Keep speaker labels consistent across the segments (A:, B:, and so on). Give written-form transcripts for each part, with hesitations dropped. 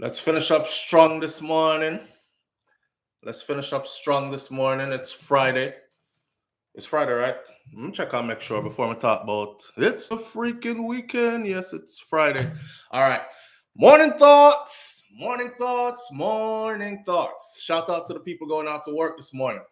A: Let's finish up strong this morning. It's Friday. It's Friday, right? Let me check and make sure before we talk about it's a freaking weekend. Yes, it's Friday. All right. Morning thoughts. Shout out to the people going out to work this morning.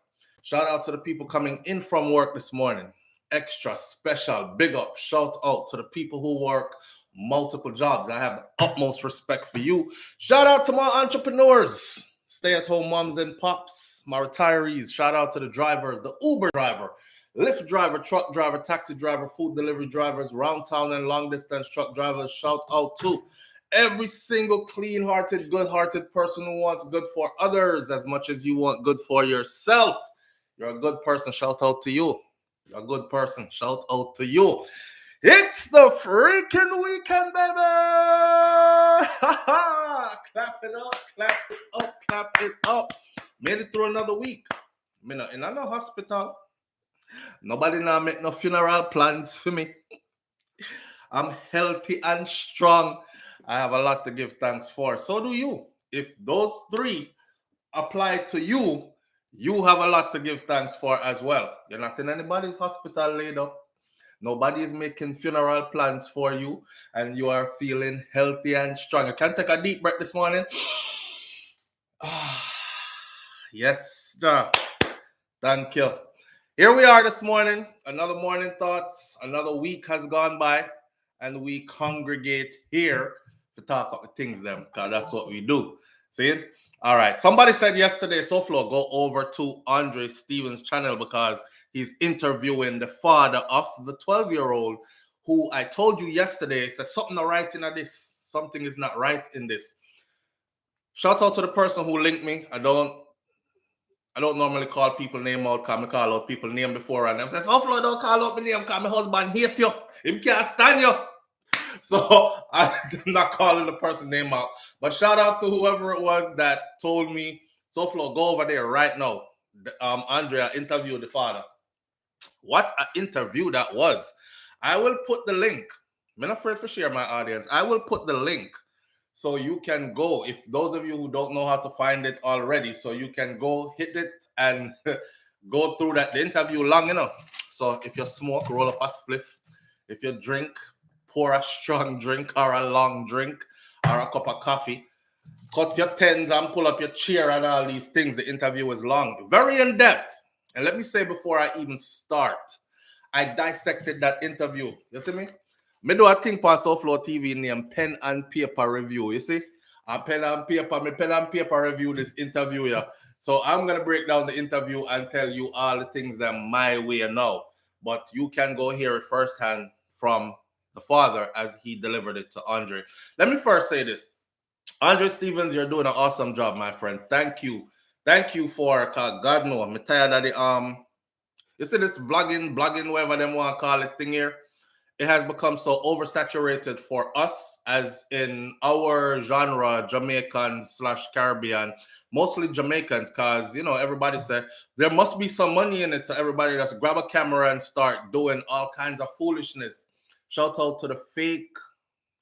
A: Shout out to the people coming in from work this morning. Extra special big up. Shout out to the people who work multiple jobs. I have the utmost respect for you. Shout out to my entrepreneurs, stay-at-home moms and pops, my retirees. Shout out to the drivers, the Uber driver, Lyft driver, truck driver, taxi driver, food delivery drivers, round town and long distance truck drivers. Shout out to every single clean-hearted, good-hearted person who wants good for others as much as you want good for yourself. You're a good person. Shout out to you. You're a good person. Shout out to you. It's the freaking weekend, baby! Clap it up. Made it through another week. Me not in no hospital. Nobody now make no funeral plans for me. I'm healthy and strong. I have a lot to give thanks for. So do you. If those three apply to you, you have a lot to give thanks for as well. You're not in anybody's hospital laid up. Nobody is making funeral plans for you, and you are feeling healthy and strong. You can take a deep breath this morning. Yes, sir. Thank you. Here we are this morning. Another morning thoughts. Another week has gone by, and we congregate here to talk about the things them, because that's what we do. See? All right. Somebody said yesterday, SouFLo, go over to Andre Stevens' channel because he's interviewing the father of the 12-year-old who I told you yesterday said something not right in this. Something is not right in this. Shout out to the person who linked me. I don't normally call people name out because I call out people name before and them say, SouFLo, don't call out my name because my husband hate you. He can't stand you. So I'm not calling the person name out. But shout out to whoever it was that told me, SouFLo, go over there right now. Andrea interviewed the father. What an interview that was. I will put the link. I'm not afraid to share my audience. I will put the link so you can go. If those of you who don't know how to find it already, so you can go hit it and go through that. The interview long enough. So if you smoke, roll up a spliff. If you drink, pour a strong drink or a long drink or a cup of coffee. Cut your tens and pull up your chair and all these things. The interview is long, very in-depth. And let me say before I even start, I dissected that interview. You see me? Me do a thing on SouFLoTV named Pen and Paper Review. You see? A pen and paper review this interview here. So I'm going to break down the interview and tell you all the things that my way now. But you can go hear it firsthand from the father as he delivered it to Andre. Let me first say this. Andre Stevens, you're doing an awesome job, my friend. Thank you. Thank you for, God knows, I'm tired of the, you see this vlogging, whatever them want to call it thing here. It has become so oversaturated for us as in our genre, Jamaicans / Caribbean, mostly Jamaicans, because, you know, everybody said there must be some money in it. So everybody just grab a camera and start doing all kinds of foolishness. Shout out to the fake.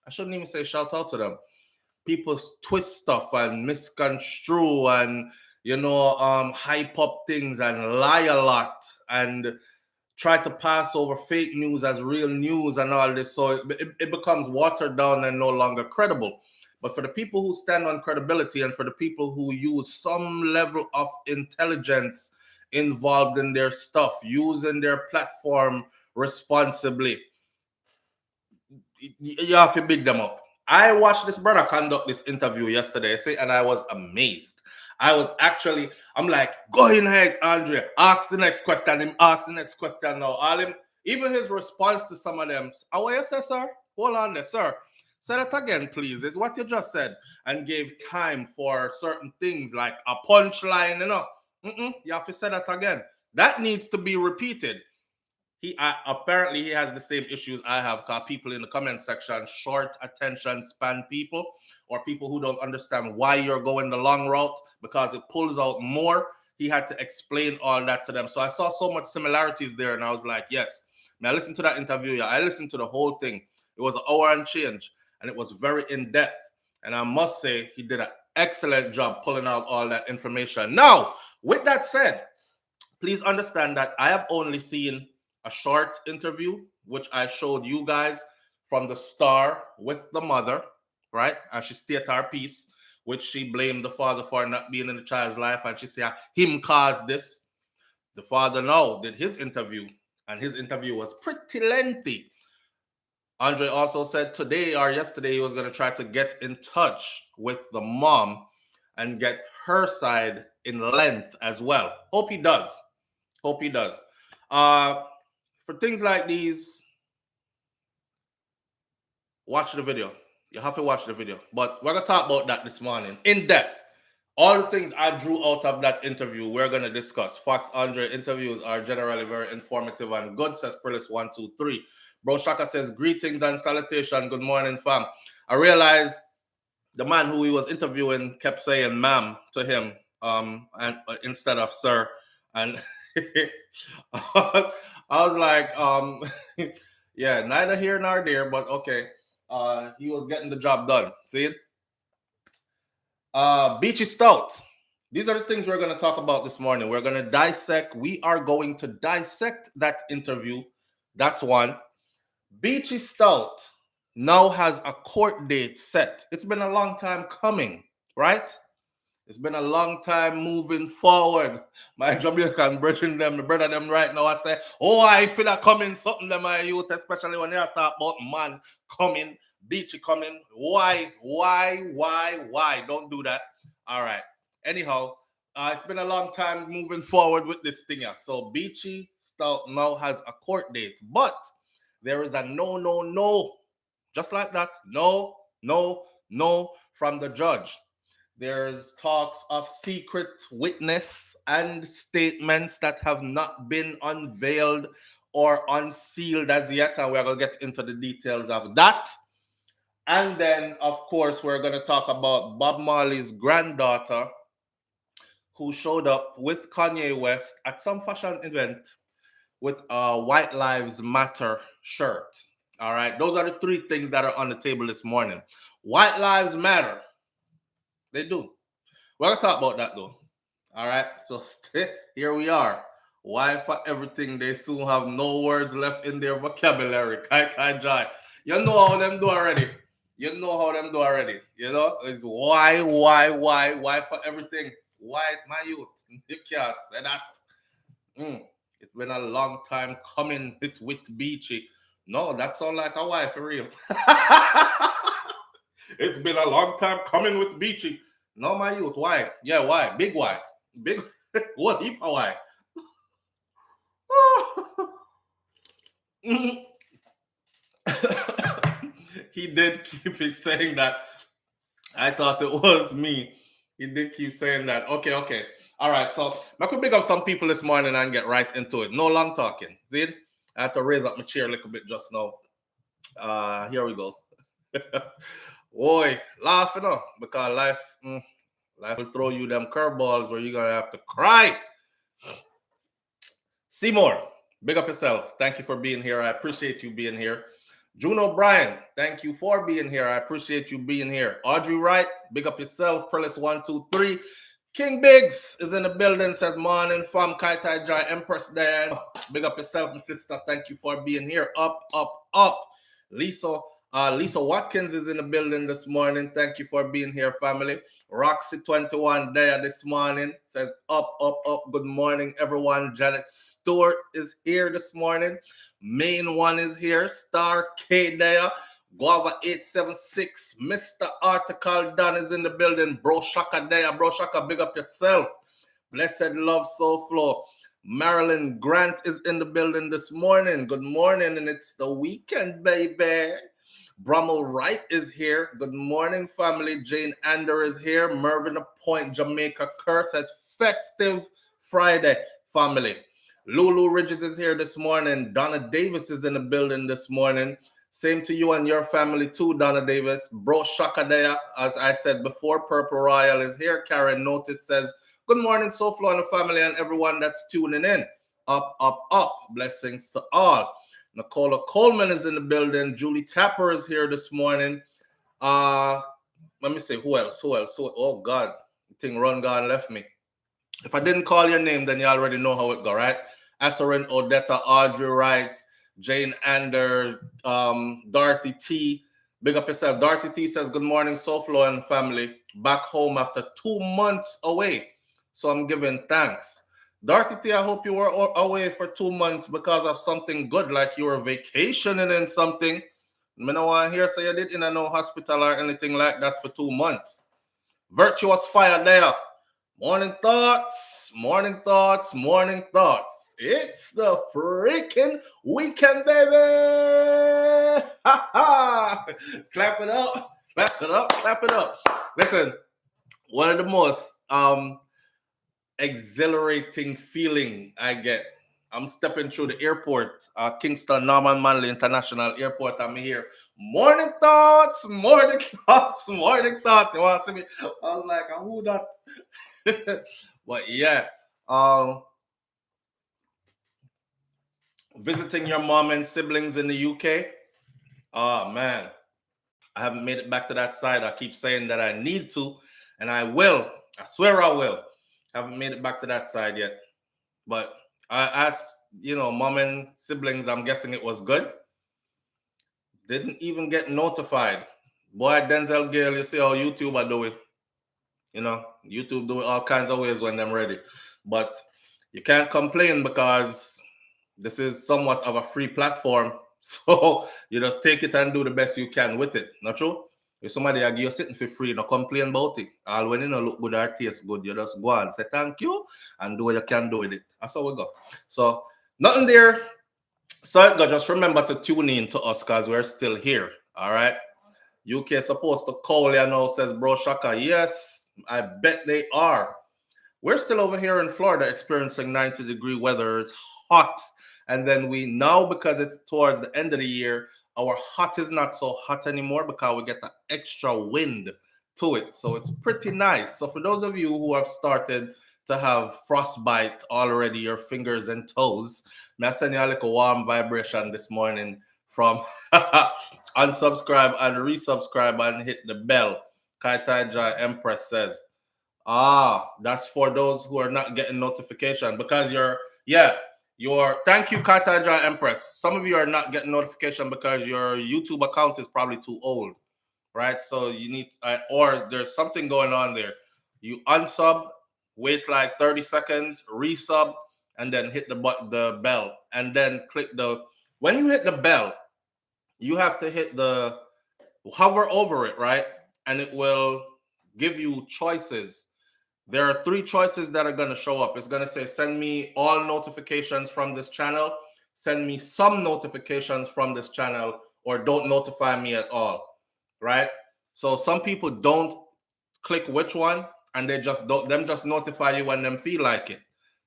A: I shouldn't even say shout out to them. People twist stuff and misconstrue and, you know, hype up things and lie a lot and try to pass over fake news as real news and all this. So it becomes watered down and no longer credible. But for the people who stand on credibility and for the people who use some level of intelligence involved in their stuff, using their platform responsibly, you have to big them up. I watched this brother conduct this interview yesterday, and I was amazed. I'm like, go ahead, Andre, ask the next question. Him ask the next question now. Even his response to some of them, oh, you say, sir? Hold on there, sir. Say that again, please. It's what you just said. And gave time for certain things like a punchline, you know. You have to say that again. That needs to be repeated. Apparently he has the same issues I have, because people in the comment section, short attention span people, or people who don't understand why you're going the long route because it pulls out more. He had to explain all that to them. So I saw so much similarities there, and I was like, yes. I listened to that interview. Yeah, I listened to the whole thing. It was an hour and change, and it was very in-depth. And I must say, he did an excellent job pulling out all that information. Now, with that said, please understand that I have only seen a short interview, which I showed you guys from the star with the mother, right? And she stated her piece, which she blamed the father for not being in the child's life. And she said, him caused this. The father now did his interview, and his interview was pretty lengthy. Andre also said today or yesterday he was going to try to get in touch with the mom and get her side in length as well. Hope he does. Hope he does. For things like these, watch the video. You have to watch the video. But we're going to talk about that this morning in depth. All the things I drew out of that interview, we're going to discuss. Fox Andre interviews are generally very informative and good, says Prillis123. Bro Shaka says, greetings and salutation. Good morning, fam. I realized the man who he was interviewing kept saying ma'am to him and instead of sir. And I was like, yeah, neither here nor there, but okay. He was getting the job done. See it? Beachy Stout. These are the things we're going to talk about this morning. We're going to dissect. We are going to dissect that interview. That's one. Beachy Stout now has a court date set. It's been a long time coming, right? It's been a long time moving forward. My Jamaican brethren, them, the brother them right now, I say, oh, I feel that coming, something them my youth, especially when they talk about man coming, Beachy coming. Why? Don't do that. All right. Anyhow, it's been a long time moving forward with this thing here. So Beachy Stout now has a court date, but there is a no, just like that. No from the judge. There's talks of secret witness and statements that have not been unveiled or unsealed as yet, and we're going to get into the details of that. And then, of course, we're going to talk about Bob Marley's granddaughter who showed up with Kanye West at some fashion event with a White Lives Matter shirt. All right, those are the three things that are on the table this morning. White Lives Matter. They do. We're going to talk about that though. All right, so here we are. Why for everything they soon have no words left in their vocabulary. Kai Jai. You know how them do already. You know, it's why for everything. Why, my youth? You can't say that. It's been a long time coming with Beachy. No, that sounds like a wife for real. It's been a long time coming with Beachy. No, my youth. Why? Yeah, why? Big why? Big what heap of why? He did keep saying that. I thought it was me. He did keep saying that. Okay. All right. So I could pick up some people this morning and get right into it. No long talking. See? I had to raise up my chair a little bit just now. Here we go. Boy, laughing up because life will throw you them curveballs where you're gonna have to cry. Seymour, big up yourself. Thank you for being here. I appreciate you being here. June O'Brien, thank you for being here. I appreciate you being here. Audrey Wright, big up yourself. Perlis123. King Biggs is in the building, says morning from Kaitai Jai, Empress Dan. Big up yourself, my sister. Thank you for being here. Up. Lisa Watkins is in the building this morning. Thank you for being here, family. Roxy21 there this morning says up. Good morning, everyone. Janet Stewart is here this morning. Main one is here. Star K there. Guava 876. Mr. Article Don is in the building. Bro Shaka there. Bro Shaka, big up yourself. Blessed Love SouFlo. Marilyn Grant is in the building this morning. Good morning, and it's the weekend, baby. Brummel Wright is here. Good morning, family. Jane Ander is here. Mervyn Point, Jamaica Curse says festive Friday, family. Lulu Ridges is here this morning. Donna Davis is in the building this morning. Same to you and your family too, Donna Davis. Bro Shaka there, as I said before. Purple Royal is here. Karen Notice says, good morning, SouFlo and the family and everyone that's tuning in. Up. Blessings to all. Nicola Coleman is in the building. Julie Tapper is here this morning. let me see, who else? Oh God, the thing run gone left me. If I didn't call your name, then you already know how it go, right? Asarin, Odetta, Audrey Wright, Jane Ander, Dorothy T. Big up yourself. Dorothy T says, good morning, SouFLo and family. Back home after 2 months away. So I'm giving thanks. Dorothy T, I hope you were away for 2 months because of something good, like you were vacationing and something. I don't want to hear say you did in a no hospital or anything like that for 2 months. Virtuous fire there. Morning thoughts, morning thoughts, morning thoughts. It's the freaking weekend, baby! Ha ha! Clap it up, clap it up, clap it up. Listen, one of the most exhilarating feeling I get. I'm stepping through the airport, Kingston Norman Manley International Airport. I'm here. Morning thoughts, morning thoughts, morning thoughts. You want to see me? I was like, who that? But yeah, visiting your mom and siblings in the UK. Oh man, I haven't made it back to that side. I keep saying that I need to, and I will. I swear I will. Haven't made it back to that side yet. But I asked, mom and siblings, I'm guessing it was good. Didn't even get notified. Boy, Denzel Gale, you see how YouTube are doing. YouTube do it all kinds of ways when they're ready. But you can't complain because this is somewhat of a free platform. So you just take it and do the best you can with it. Not true? If somebody give you sitting for free, no complain about it. All when you know look good or taste good, you just go and say thank you and do what you can do with it. That's how we go. So nothing there. So just remember to tune in to us because we're still here. All right. UK supposed to call you now, says Bro Shaka. Yes, I bet they are. We're still over here in Florida experiencing 90-degree weather. It's hot. And then we now, because it's towards the end of the year, our hot is not so hot anymore because we get the extra wind to it. So it's pretty nice. So for those of you who have started to have frostbite already, your fingers and toes, may I send you a little warm vibration this morning from unsubscribe and resubscribe and hit the bell. Kaitaja Empress says, that's for those who are not getting notification because thank you, Kaitaja Empress. Some of you are not getting notification because your YouTube account is probably too old, right? So you need, or there's something going on there. You unsub, wait like 30 seconds, resub, and then hit the bell, and then click when you hit the bell, you have to hover over it, right? And it will give you choices. There are 3 choices that are going to show up. It's going to say, send me all notifications from this channel, send me some notifications from this channel, or don't notify me at all, right? So some people don't click which one, and they just notify you when them feel like it.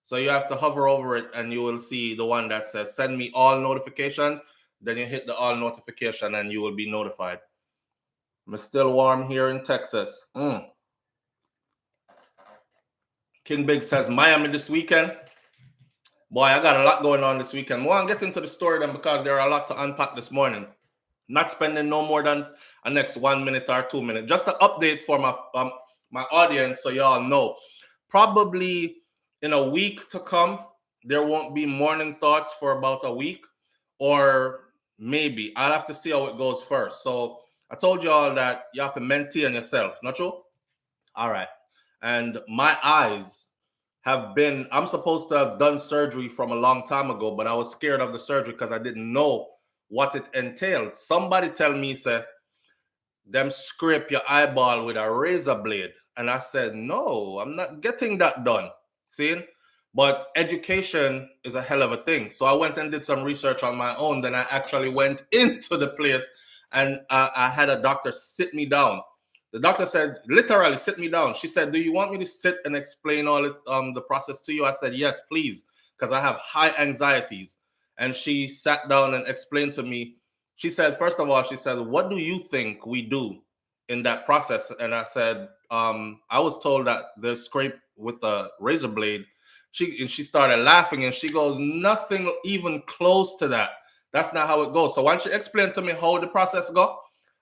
A: So you have to hover over it, and you will see the one that says, send me all notifications. Then you hit the all notification, and you will be notified. I'm still warm here in Texas. King Big says Miami this weekend. Boy, I got a lot going on this weekend. Well, I'll get into the story then because there are a lot to unpack this morning. Not spending no more than the next 1 minute or 2 minutes. Just an update for my audience so y'all know. Probably in a week to come, there won't be morning thoughts for about a week, or maybe. I'll have to see how it goes first. So I told y'all that you have to maintain yourself, not true? All right. And my eyes I'm supposed to have done surgery from a long time ago, but I was scared of the surgery because I didn't know what it entailed. Somebody tell me, say, them scrape your eyeball with a razor blade. And I said, no, I'm not getting that done. See? But education is a hell of a thing. So I went and did some research on my own. Then I actually went into the place and I had a doctor sit me down. The doctor said, literally, sit me down. She said, do you want me to sit and explain all the process to you? I said, yes, please, because I have high anxieties. And she sat down and explained to me. She said, first of all, she said, what do you think we do in that process? And I said, I was told that they're scraped with a razor blade. She started laughing and she goes, nothing even close to that. That's not how it goes. So once she explained to me how the process go,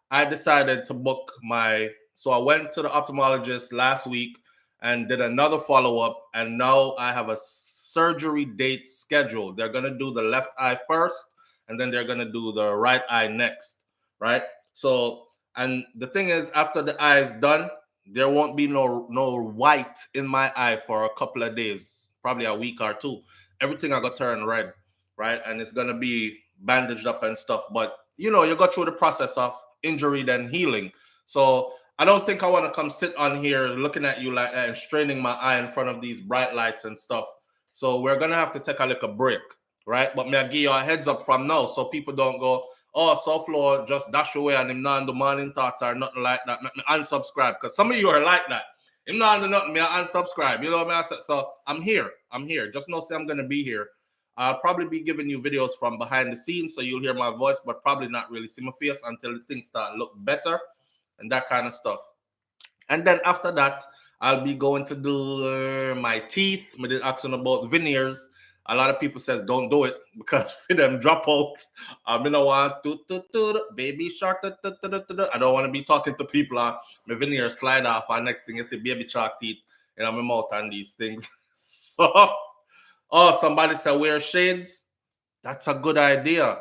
A: I decided to book my So I went to the ophthalmologist last week and did another follow-up, and now I have a surgery date scheduled. They're going to do the left eye first, and then they're going to do the right eye next, right? So, and the thing is, after the eye is done, there won't be no white in my eye for a couple of days, probably a week or two. Everything I got turn red, right? And it's gonna be bandaged up and stuff. But you know, you go through the process of injury then healing. So I don't think I want to come sit on here looking at you like that and straining my eye in front of these bright lights and stuff. So we're gonna have to take a little break, right? But may I give you a heads up from now so people don't go, oh, SouFlo just dash away and him not the morning thoughts or nothing like that. Make me unsubscribe. Because some of you are like that. Him not do nothing, me I unsubscribe. You know what I mean? So I'm here. I'm here. Just know say I'm gonna be here. I'll probably be giving you videos from behind the scenes, so you'll hear my voice, but probably not really see my face until the things start look better and that kind of stuff. And then after that, I'll be going to do my teeth. I did asking about veneers. A lot of people says don't do it because for them drop out. I don't want to baby shark. I don't want to be talking to people. My veneers slide off. And next thing is a baby shark teeth in my mouth and these things. So, oh, somebody said wear shades. That's a good idea.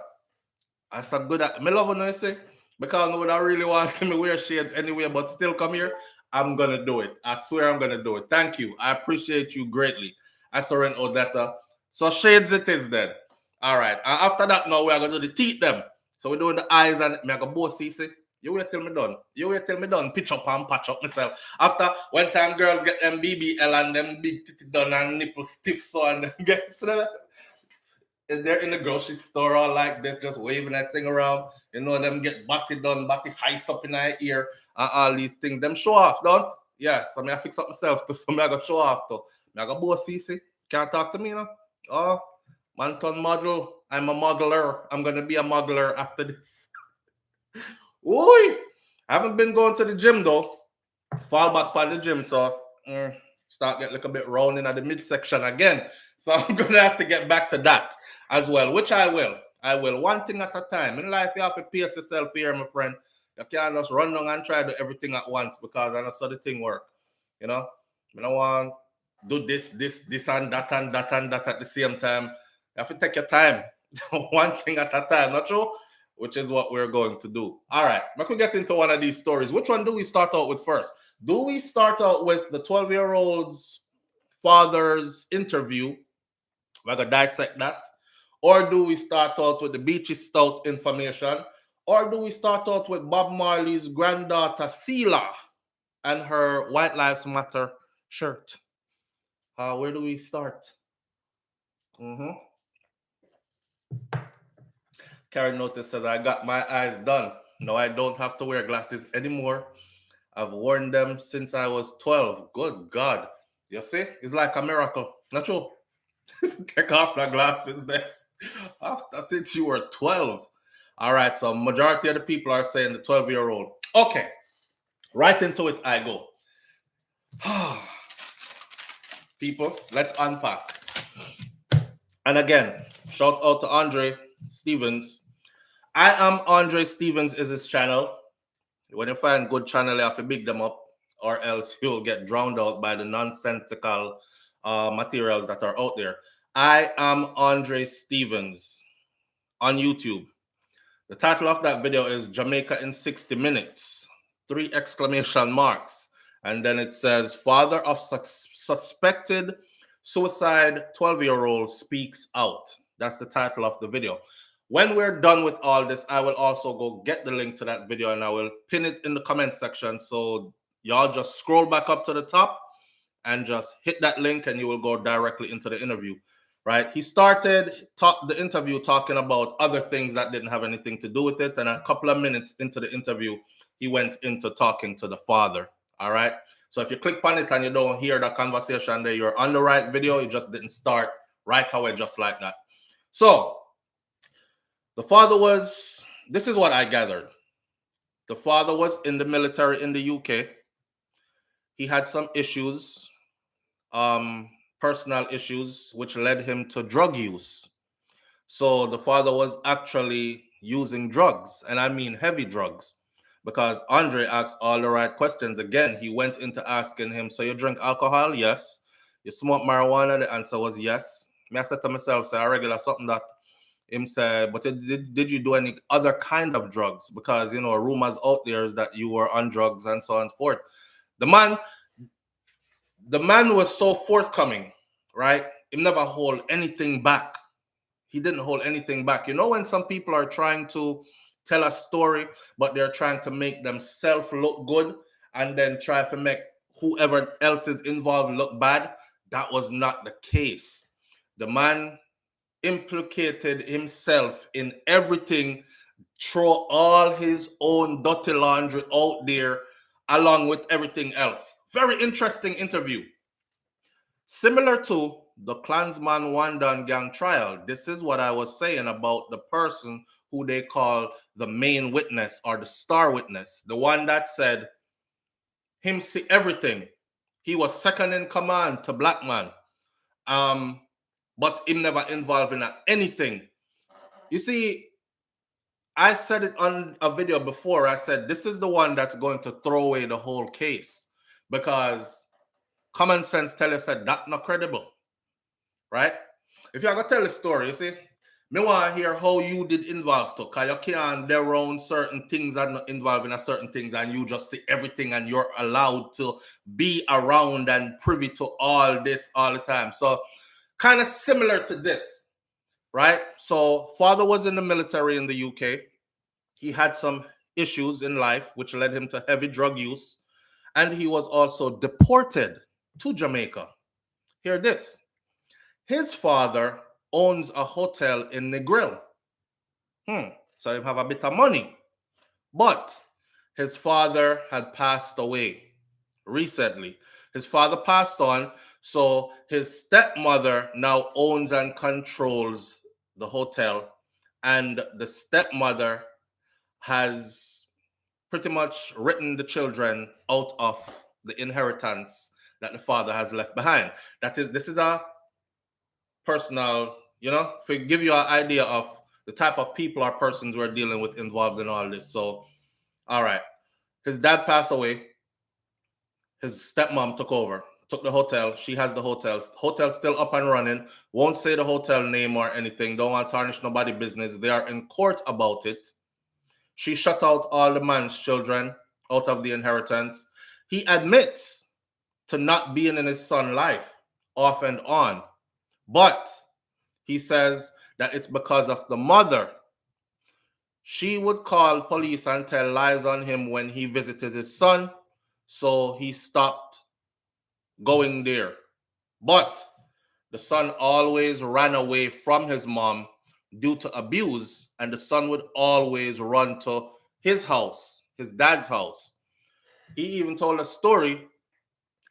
A: That's a good. I love when I say because no one really wants to see me wear shades anyway, but still come here. I'm gonna do it. I swear I'm gonna do it. Thank you. I appreciate you greatly. I surrender Odetta. So shades it is then. All right. And after that, now we are gonna do the teeth them. So we're doing the eyes and me I go both see. You wait till me done. You wait till me done. Pitch up and patch up myself. After one time girls get them BBL and them big titty done and nipple stiff so and get they're in the grocery store all like this, just waving that thing around. You know, them get body done, body heights up in our ear, and all these things. Them show off, don't? Yeah, so me I fix up myself to so me I go show off to. Me I go both see. Can't talk to me, you know? Oh, Manton model. I'm a modeler. I'm gonna be a modeler after this. Oi! I haven't been going to the gym though. Fall back on the gym, so start getting like a bit rounding at the midsection again. So I'm gonna have to get back to that as well, which I will. I will. One thing at a time. In life, you have to pace yourself here, my friend. You can't just run down and try to do everything at once because I know so the thing work. You know? I don't want do this, and that at the same time. You have to take your time. One thing at a time, not true? Which is what we're going to do. All right, we could get into one of these stories. Which one do we start out with first? Do we start out with the 12-year-old's father's interview? We're going to dissect that. Or do we start out with the Beachy Stout information? Or do we start out with Bob Marley's granddaughter, Selah, and her White Lives Matter shirt? Where do we start? Karen Notice says, I got my eyes done. No, I don't have to wear glasses anymore. I've worn them since I was 12. Good God. You see? It's like a miracle. Not true? Take off the glasses there. After since you were 12. All right, so majority of the people are saying the 12-year-old. Okay, right into it I go. People, let's unpack. And again, shout out to Andre Stevens. I am Andre Stevens is his channel. When you find good channel, you have to big them up, or else you'll get drowned out by the nonsensical materials that are out there. I am Andre Stevens on YouTube. The title of that video is Jamaica in 60 Minutes. 3 exclamation marks. And then it says, father of suspected suicide 12-year-old speaks out. That's the title of the video. When we're done with all this, I will also go get the link to that video and I will pin it in the comment section. So y'all just scroll back up to the top and just hit that link and you will go directly into the interview, right? He started the interview talking about other things that didn't have anything to do with it. And a couple of minutes into the interview, he went into talking to the father, all right? So if you click on it and you don't hear the conversation there, you're on the right video. It just didn't start right away just like that. So the father was, this is what I gathered. The father was in the military in the UK. He had some issues, personal issues, which led him to drug use. So the father was actually using drugs, and I mean heavy drugs. because Andre asked all the right questions. Again, he went into asking him, so you drink alcohol? Yes. You smoke marijuana? The answer was yes. Me I said to myself, say, a regular something that him said, but did you do any other kind of drugs? Because, you know, rumors out there is that you were on drugs and so on and forth. The man was so forthcoming, right? He never hold anything back. He didn't hold anything back. You know, when some people are trying to tell a story, but they're trying to make themselves look good and then try to make whoever else is involved look bad, that was not the case. The man implicated himself in everything, throw all his own dirty laundry out there along with everything else. Very interesting interview. Similar to the Klansman Wandan gang trial, this is what I was saying about the person who they call the main witness or the star witness, the one that said him see everything. He was second in command to Black Man, but him never involved in anything. You see, I said it on a video before. I said this is the one that's going to throw away the whole case because common sense tell us that that's not credible, right? If you're gonna tell a story, you see, me want to hear how you did involve to, because you can't there around certain things and not involved in a certain things, and you just see everything and you're allowed to be around and privy to all this all the time. So kind of similar to this, right? So father was in the military in the UK. He had some issues in life which led him to heavy drug use, and he was also deported to Jamaica. Hear this. His father owns a hotel in Negril. So he have a bit of money. But his father had passed away recently. His father passed on, so his stepmother now owns and controls the hotel. And the stepmother has pretty much written the children out of the inheritance that the father has left behind. This is a personal, you know, to give you an idea of the type of people or persons we're dealing with involved in all this. So, all right, his dad passed away. His stepmom took over, took the hotel. She has the hotels. Hotel's still up and running. Won't say the hotel name or anything. Don't want to tarnish nobody's business. They are in court about it. She shut out all the man's children out of the inheritance. He admits to not being in his son's life off and on. But he says that it's because of the mother. She would call police and tell lies on him when he visited his son, so he stopped going there. But the son always ran away from his mom due to abuse, and the son would always run to his house, his dad's house. He even told a story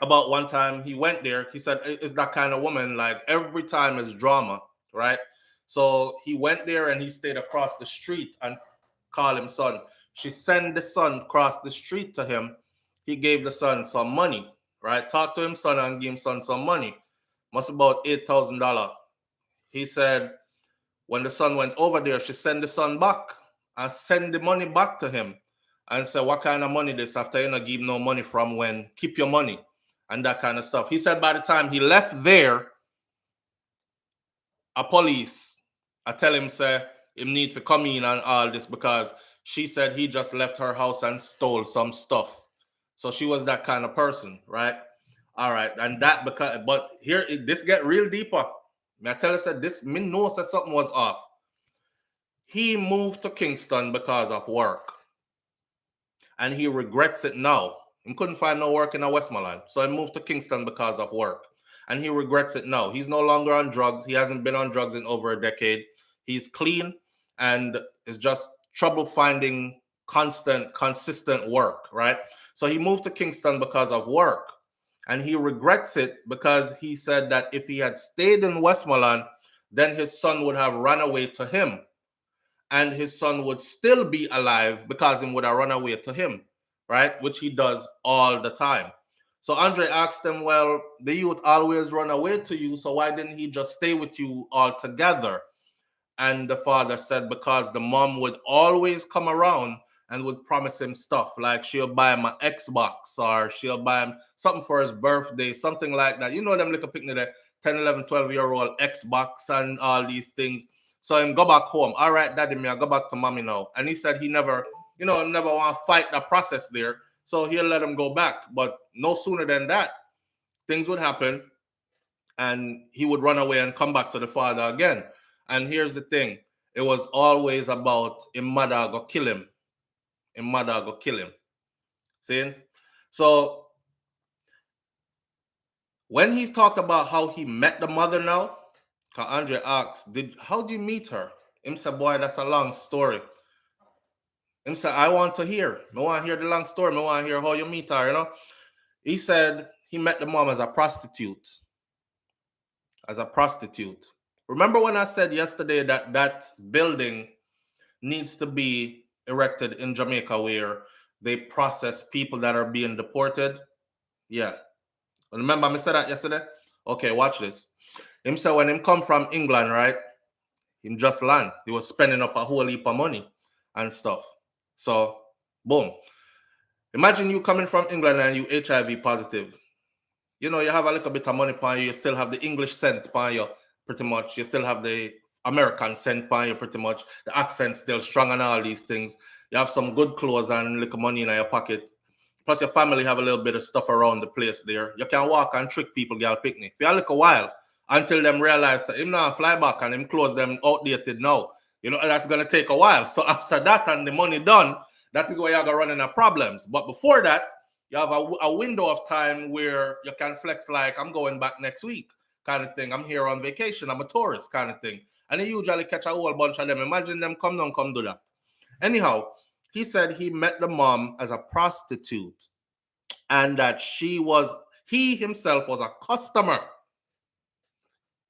A: about one time he went there. He said, it's that kind of woman, like every time is drama, right? So he went there and he stayed across the street and called him son. She sent the son across the street to him. He gave the son some money, right? Talked to him son and gave him son some money. Must about $8,000. He said when the son went over there, she sent the son back and send the money back to him and said, what kind of money this after you not give no money from when? Keep your money and that kind of stuff. He said by the time he left there, a police, I tell him, say, him need to come in and all this because she said he just left her house and stole some stuff. So she was that kind of person, right? All right. And that because, but here, this get real deeper. I tell us that this, me knows that something was off. He moved to Kingston because of work. And he regrets it now. He couldn't find no work in Westmoreland. So he moved to Kingston because of work. And he regrets it now. He's no longer on drugs. He hasn't been on drugs in over a decade. He's clean and it's just trouble finding consistent work, right? So he moved to Kingston because of work. And he regrets it because he said that if he had stayed in Westmoreland, then his son would have run away to him. And his son would still be alive because he would have run away to him, right? Which he does all the time. So Andre asked him, well, the youth always run away to you, so why didn't he just stay with you all together? And the father said, because the mom would always come around and would promise him stuff like she'll buy him an Xbox or she'll buy him something for his birthday, something like that. You know them little picnic there, 10, 11, 12-year-old Xbox and all these things. So him go back home. All right, daddy, me I go back to mommy now. And he said he never, never want to fight the process there. So he'll let him go back. But no sooner than that, things would happen and he would run away and come back to the father again. And here's the thing. It was always about his mother go kill him. His mother go kill him. See? So when he's talked about how he met the mother now, because Andre asks, how do you meet her? Him say, boy, that's a long story. Him say, I want to hear. I want to hear the long story. I want to hear how you meet her, He said he met the mom as a prostitute. As a prostitute. Remember when I said yesterday that that building needs to be erected in Jamaica where they process people that are being deported? Yeah. Remember I said that yesterday? Okay, watch this. Him said when him come from England, right? Him just land. He was spending up a whole heap of money and stuff. So, boom. Imagine you coming from England and you HIV positive. You have a little bit of money upon you. You still have the English scent upon you, pretty much. You still have the American scent upon you, pretty much. The accent still strong and all these things. You have some good clothes and little money in your pocket. Plus, your family have a little bit of stuff around the place there. You can walk and trick people, girl picnic. For a little while, until them realize that him now fly back and him clothes them outdated now. That's going to take a while. So after that and the money done, that is where you're going to run into problems. But before that, you have a window of time where you can flex like, I'm going back next week kind of thing. I'm here on vacation. I'm a tourist kind of thing. And they usually catch a whole bunch of them. Imagine them come do that. Anyhow, he said he met the mom as a prostitute and that he himself was a customer.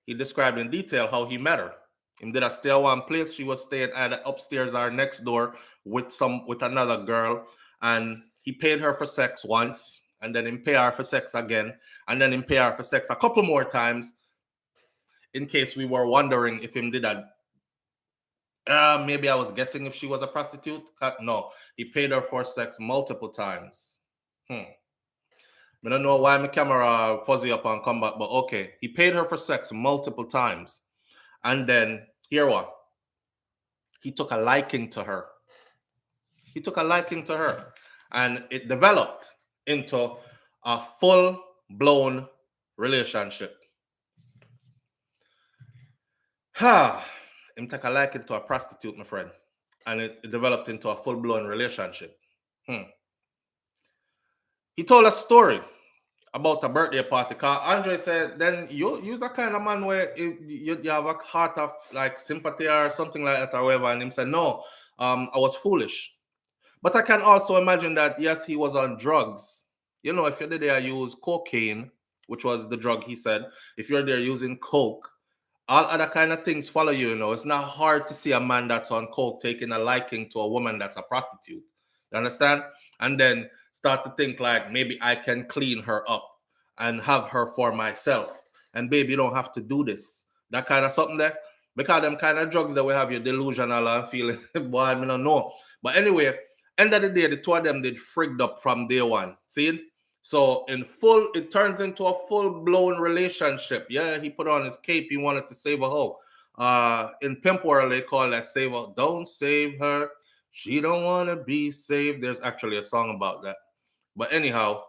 A: He described in detail how he met her. He did a stay at one place. She was staying either upstairs or next door with another girl. And he paid her for sex once, and then he paid her for sex again, and then he paid her for sex a couple more times, in case we were wondering if him did that. Maybe I was guessing if she was a prostitute. No, he paid her for sex multiple times. I don't know why my camera fuzzy up and come back, but okay. He paid her for sex multiple times. And then, here what? He took a liking to her. And it developed into a full-blown relationship. Him take a liking to a prostitute, my friend. And it developed into a full-blown relationship. He told a story about a birthday party. Because Andre said, then you're a kind of man where you have a heart of like sympathy or something like that or whatever. And him said, no, I was foolish. But I can also imagine that, yes, he was on drugs. If you're there use cocaine, which was the drug he said, if you're there using coke, all other kind of things follow you, It's not hard to see a man that's on coke taking a liking to a woman that's a prostitute. You understand? And then start to think like, maybe I can clean her up and have her for myself. And baby, you don't have to do this. That kind of something there. Because them kind of drugs that we have you delusional and feeling, boy, I don't know. But anyway, end of the day, the two of them did frigged up from day one. See? So it turns into a full-blown relationship. Yeah, he put on his cape. He wanted to save a hoe. In Pimp World, they call that save her. Don't save her. She don't want to be saved. There's actually a song about that. But anyhow,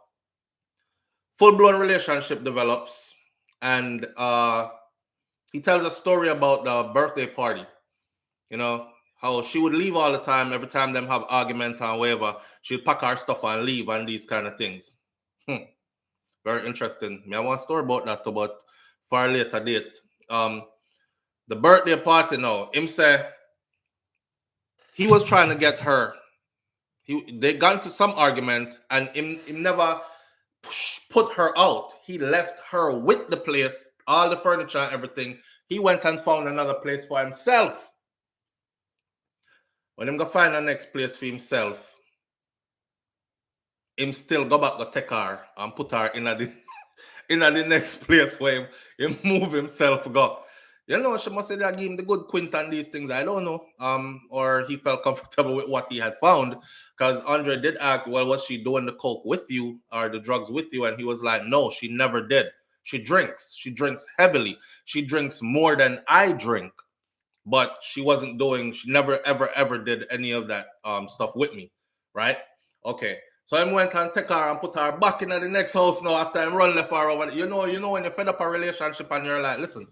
A: full-blown relationship develops. And he tells a story about the birthday party. How she would leave all the time. Every time them have argument and whatever, she'd pack her stuff and leave and these kind of things. Very interesting. I want a story about that, but for a later date. The birthday party now, him say he was trying to get her. They got into some argument and him never put her out. He left her with the place, all the furniture and everything. He went and found another place for himself. When him go find the next place for himself, him still go back to take her and put her in the next place where him move himself go. You know, she must say that gave him the good quint and these things. I don't know. Or he felt comfortable with what he had found. Because Andre did ask, well, was she doing the coke with you or the drugs with you? And he was like, no, she never did. She drinks. She drinks heavily. She drinks more than I drink. But she never, ever, ever did any of that stuff with me. Right? Okay. So I went and take her and put her back in the next house now after I run left her over. You know, when you fed up a relationship and you're like, listen,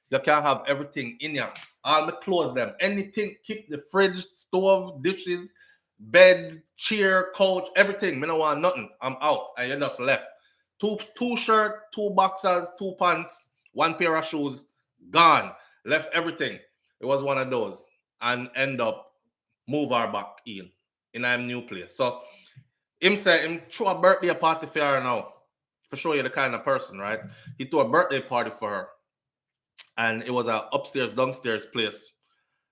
A: you can't have everything in you. All the clothes, them. Anything, keep the fridge, stove, dishes, bed, chair, couch, everything. Me no want nothing. I'm out. And you just left. Two shirt, two boxers, two pants, one pair of shoes, gone. Left everything. It was one of those. And end up move her back in a new place. So him said him threw a birthday party for her now. For sure you're the kind of person, right? He threw a birthday party for her. And it was a upstairs, downstairs place.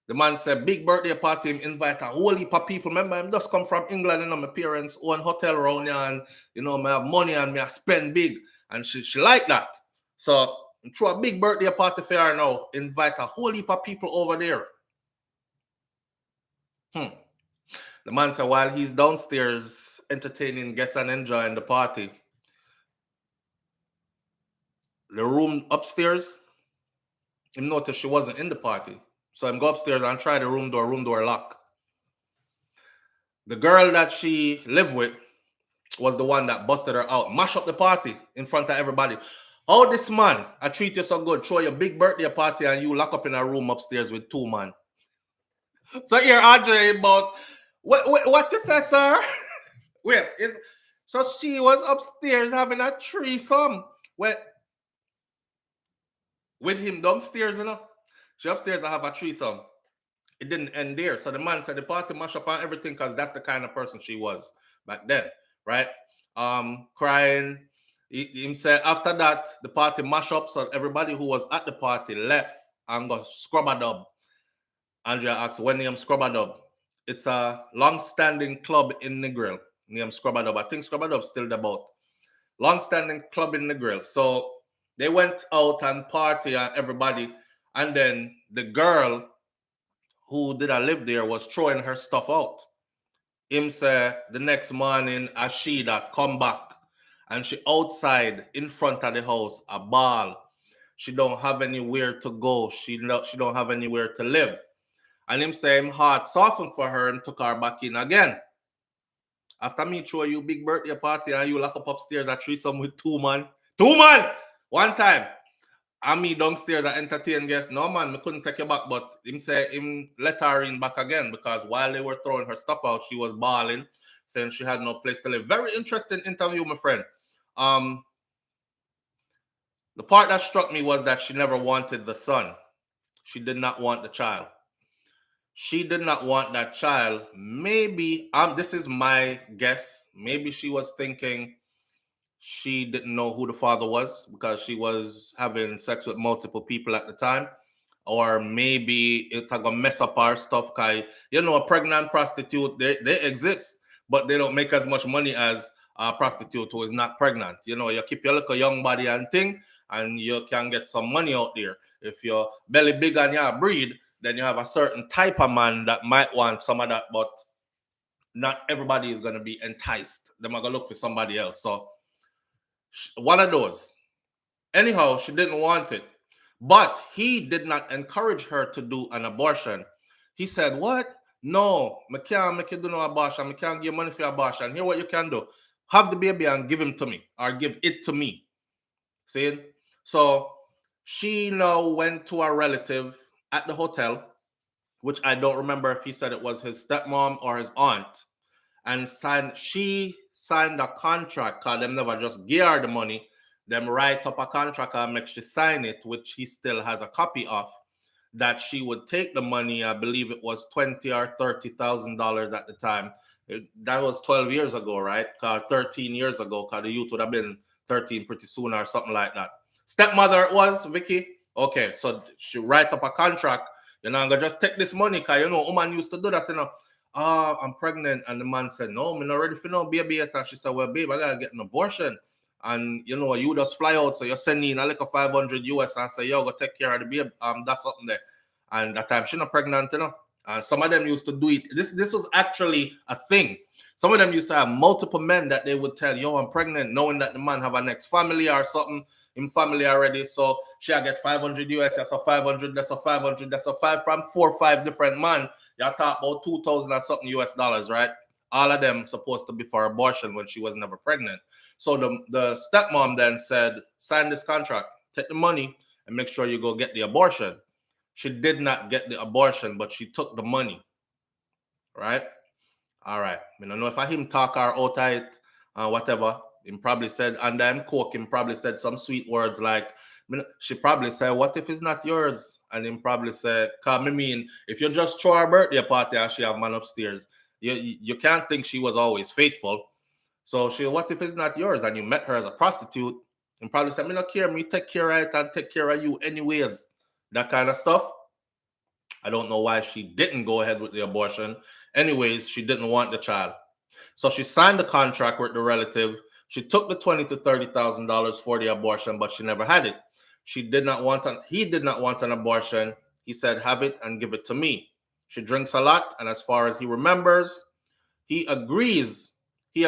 A: The man said, big birthday party, him invite a whole heap of people. Remember, I'm just come from England, you know, my parents own hotel around here, and, you know, I have money and I spend big. And she liked that. So, through a big birthday party for her now, invite a whole heap of people over there. The man said, while he's downstairs entertaining guests and enjoying the party, the room upstairs, he noticed she wasn't in the party. So I go upstairs and try the room door lock. The girl that she lived with was the one that busted her out, mash up the party in front of everybody. How this man, I treat you so good, throw your big birthday party and you lock up in a room upstairs with two men. So here, Andre, about what you say, sir? Wait, so she was upstairs having a threesome with him downstairs, you know. She upstairs to have a threesome. It didn't end there. So the man said the party mash up on everything because that's the kind of person she was back then, right? Crying. He said after that, the party mash up, so everybody who was at the party left and got scrub a dub. Andrea asked, when named Scrub a Dub? It's a long-standing club in Negril named Scrub a Dub. I think Scrub a Dub's still about. Long-standing club in Negril. So they went out and party and everybody, and then the girl who did I live there was throwing her stuff out. Him say the next morning as she that come back and she outside in front of the house a ball. She don't have anywhere to go. She don't have anywhere to live. And him say him heart softened for her and took her back in again. After me throw you big birthday party and you lock up upstairs at threesome with two man. One time. And me downstairs I entertain guests. No man, I couldn't take you back, but him say him let her in back again because while they were throwing her stuff out, she was bawling, saying she had no place to live. Very interesting interview, my friend. The part that struck me was that she never wanted the son. She did not want the child. She did not want that child. Maybe, this is my guess, maybe she was thinking she didn't know who the father was because she was having sex with multiple people at the time. Or maybe it's going to mess up our stuff because, you know, a pregnant prostitute, they exist, but they don't make as much money as a prostitute who is not pregnant. You know, you keep your little young body and thing, and you can get some money out there. If your belly big and you breed, then you have a certain type of man that might want some of that, but not everybody is going to be enticed. They're going to look for somebody else. So one of those. Anyhow, she didn't want it. But he did not encourage her to do an abortion. He said, what? No, I can't make you do no abortion. I can't give money for abortion. Here what you can do. Have the baby and give him to me. Or give it to me. See? So she now went to a relative at the hotel, which I don't remember if he said it was his stepmom or his aunt, and she signed a contract because them never just give her the money. Them write up a contract and make she sign it, which he still has a copy of, that she would take the money. I believe it was $20,000 or $30,000 at the time. That was 12 years ago, right? 13 years ago, because the youth would have been 13 pretty soon or something like that. Stepmother it was, Vicky. Okay, so she write up a contract. You know, I'm going to just take this money because, you know, woman used to do that, you know. I'm pregnant. And the man said, no, I'm not ready for no baby yet. And she said, well, babe, I got to get an abortion. and you just fly out, so you're sending a little 500 US and say, yo, go take care of the baby. That's something there. And that time she not pregnant, And some of them used to do it. This was actually a thing. Some of them used to have multiple men that they would tell, yo, I'm pregnant, knowing that the man have a next family or something in family already. So she'll get 500 US, that's a 500, that's a 500, that's a 5 from 4 or 5 different men. Y'all talk about 2,000 or something US dollars, right? All of them supposed to be for abortion when she was never pregnant. So the stepmom then said, sign this contract, take the money, and make sure you go get the abortion. She did not get the abortion, but she took the money. Right? All right. I don't know if I him talk her out of it, whatever. Him probably said, and then Coke, him probably said some sweet words like, she probably said, what if it's not yours? And him probably said, cause if you just throw her birthday party and she have man upstairs, you can't think she was always faithful. So what if it's not yours? And you met her as a prostitute, and probably said, me not care, me take care of it and take care of you anyways. That kind of stuff. I don't know why she didn't go ahead with the abortion. Anyways, she didn't want the child. So she signed the contract with the relative. She took the $20,000 to $30,000 for the abortion, but she never had it. He did not want an abortion. He said, have it and give it to me. She drinks a lot, and as far as he remembers, he agrees. He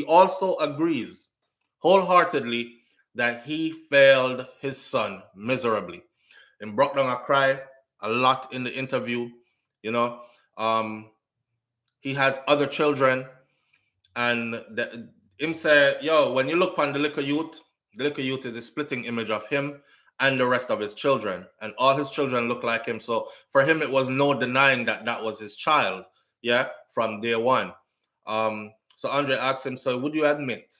A: also agrees wholeheartedly that he failed his son miserably. And broke down a cry a lot in the interview. He has other children, and him say, yo, when you look on the little youth is a splitting image of him and the rest of his children, and all his children look like him. So for him, it was no denying that was his child, from day one. So Andre asked him, so would you admit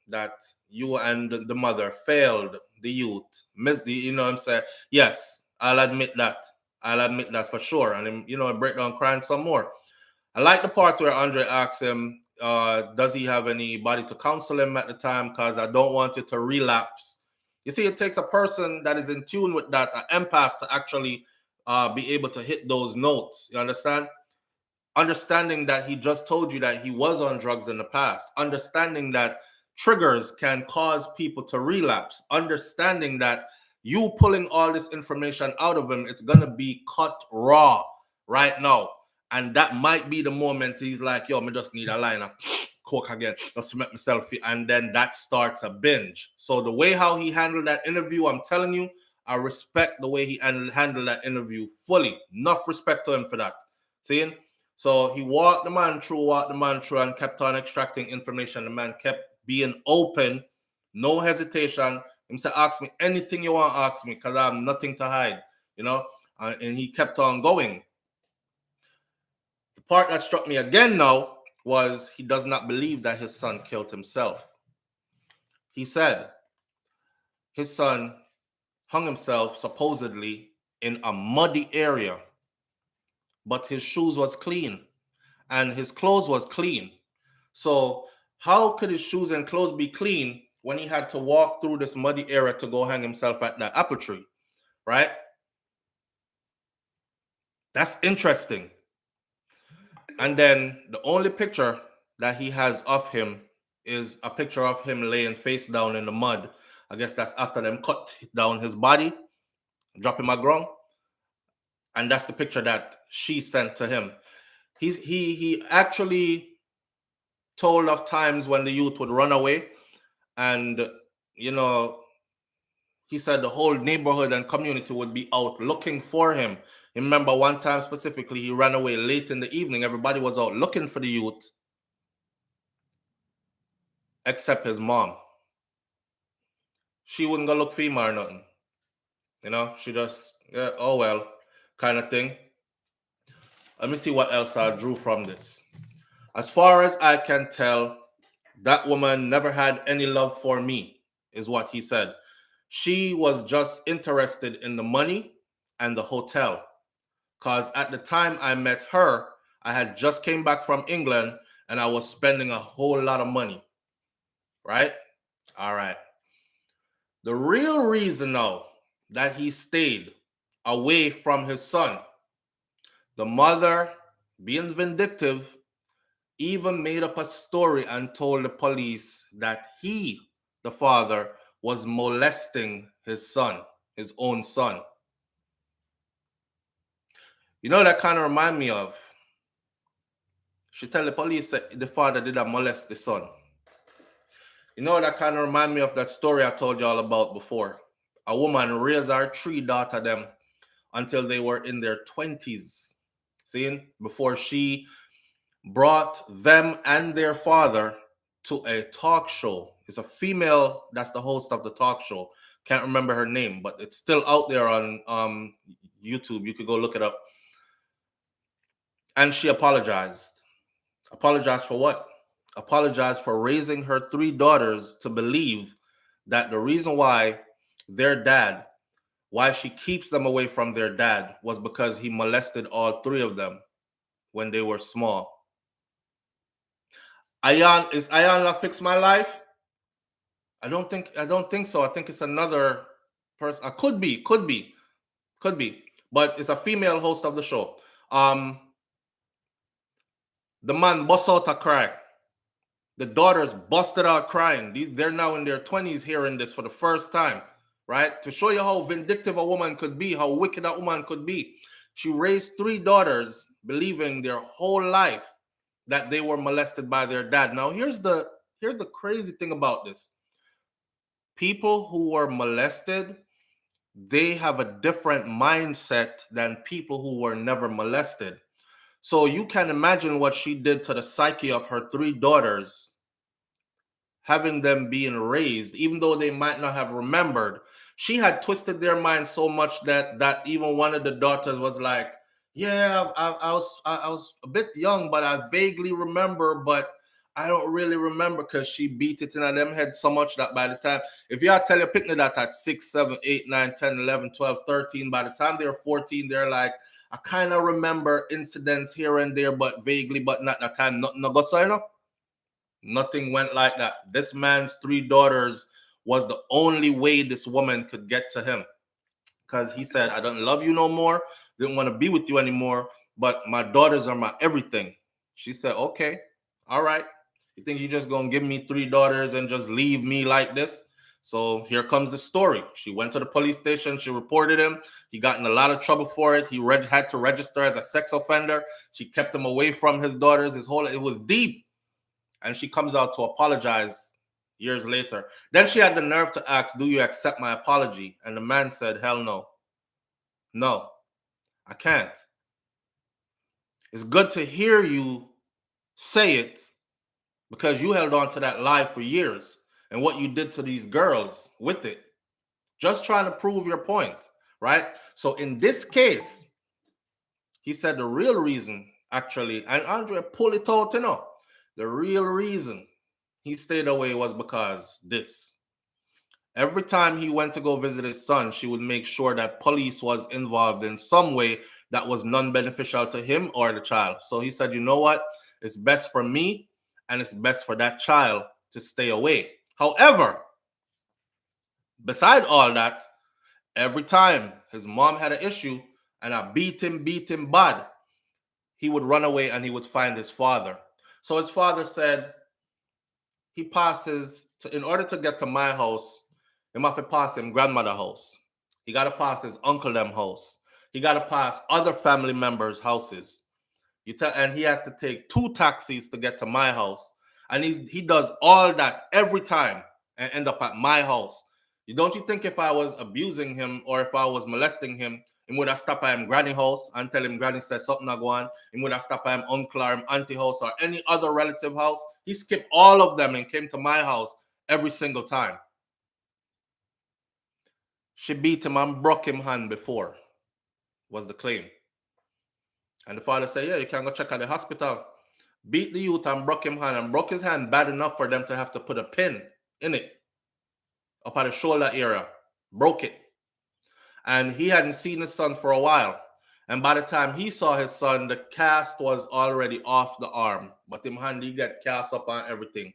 A: that you and the mother failed the youth? I'm saying, yes, I'll admit that for sure. And him, break down crying some more. I like the part where Andre asks him, does he have anybody to counsel him at the time? Because I don't want it to relapse. You see, it takes a person that is in tune with that, an empath, to actually be able to hit those notes. You understand? Understanding that he just told you that he was on drugs in the past. Understanding that triggers can cause people to relapse. Understanding that you pulling all this information out of him, it's going to be cut raw right now. And that might be the moment he's like, yo, me just need a line of Coke again, just to make myself feel. And then that starts a binge. So the way how he handled that interview, I'm telling you, I respect the way he handled that interview fully. Enough respect to him for that. See? So he walked the man through, and kept on extracting information. The man kept being open, no hesitation. He said, ask me anything you want to ask me, because I have nothing to hide, and he kept on going. The part that struck me again now was he does not believe that his son killed himself. He said his son hung himself supposedly in a muddy area, but his shoes was clean and his clothes was clean. So how could his shoes and clothes be clean when he had to walk through this muddy area to go hang himself at that apple tree, right? That's interesting. And then the only picture that he has of him is a picture of him laying face down in the mud. I guess that's after them cut down his body, drop him on ground. And that's the picture that she sent to him. He actually told of times when the youth would run away, and he said the whole neighborhood and community would be out looking for him. Remember one time specifically, he ran away late in the evening. Everybody was out looking for the youth, except his mom. She wouldn't go look for him or nothing. She just, oh well, kind of thing. Let me see what else I drew from this. As far as I can tell, that woman never had any love for me, is what he said. She was just interested in the money and the hotel. Because at the time I met her, I had just came back from England and I was spending a whole lot of money. Right? All right. The real reason now that he stayed away from his son, the mother, being vindictive, even made up a story and told the police that he the father, was molesting his son, his own son. You know that kind of remind me of? She tell the police that the father did not molest the son. You know that kind of remind me of that story I told y'all about before. A woman raised her 3 daughters them until they were in their 20s. Seeing? Before she brought them and their father to a talk show. It's a female that's the host of the talk show. Can't remember her name, but it's still out there on YouTube. You could go look it up. And she apologized. Apologized for what? Apologized for raising her 3 daughters to believe that the reason why their dad, why she keeps them away from their dad, was because he molested all 3 of them when they were small. Is Ayan La Fix My Life? I don't think so. I think it's another person. Could be. But it's a female host of the show. The man bust out a cry. The daughters busted out crying. They're now in their 20s hearing this for the first time, right? To show you how vindictive a woman could be, how wicked a woman could be. She raised 3 daughters believing their whole life that they were molested by their dad. Now, here's the crazy thing about this. People who were molested, they have a different mindset than people who were never molested. So you can imagine what she did to the psyche of her 3 daughters, having them being raised, even though they might not have remembered. She had twisted their mind so much that even one of the daughters was like, yeah, I was a bit young, but I vaguely remember, but I don't really remember, because she beat it in them head so much that by the time, if you tell your picnic that at 6, 7, 8, 9, 10, 11, 12, 13, by the time they're 14, they're like, I kind of remember incidents here and there, but vaguely, but not that time. Nothing no go so, you know? Nothing went like that. This man's 3 daughters was the only way this woman could get to him, because he said, I don't love you no more, didn't want to be with you anymore, but my daughters are my everything. She said, okay, all right. You think you're just going to give me 3 daughters and just leave me like this? So here comes the story. She went to the police station. She reported him. He got in a lot of trouble for it. He had to register as a sex offender. She kept him away from his daughters. It was deep. And she comes out to apologize years later. Then she had the nerve to ask, do you accept my apology? And the man said, hell no. No, I can't. It's good to hear you say it, because you held on to that lie for years, and what you did to these girls with it, just trying to prove your point, right? So in this case, he said the real reason, actually, and Andre pulled it out, you know, the real reason he stayed away was because this. Every time he went to go visit his son, she would make sure that police was involved in some way that was non-beneficial to him or the child. So he said, you know what? It's best for me and it's best for that child to stay away. However, beside all that, every time his mom had an issue and I beat him bad, he would run away and he would find his father. So his father said he passes in order to get to my house, he must pass him grandmother house. He got to pass his uncle them house. He got to pass other family members' houses. And he has to take 2 taxis to get to my house. And he does all that every time and end up at my house. Don't you think if I was abusing him or if I was molesting him, he would have stopped at him granny house and tell him granny said something not go on. He would have stopped at him uncle or him auntie house or any other relative house. He skipped all of them and came to my house every single time. She beat him and broke him hand before, was the claim. And the father said, yeah, you can go check at the hospital. Beat the youth and broke him hand, and broke his hand bad enough for them to have to put a pin in it up at the shoulder area. Broke it. And he hadn't seen his son for a while. And by the time he saw his son, the cast was already off the arm. But him hand, he got cast up on everything.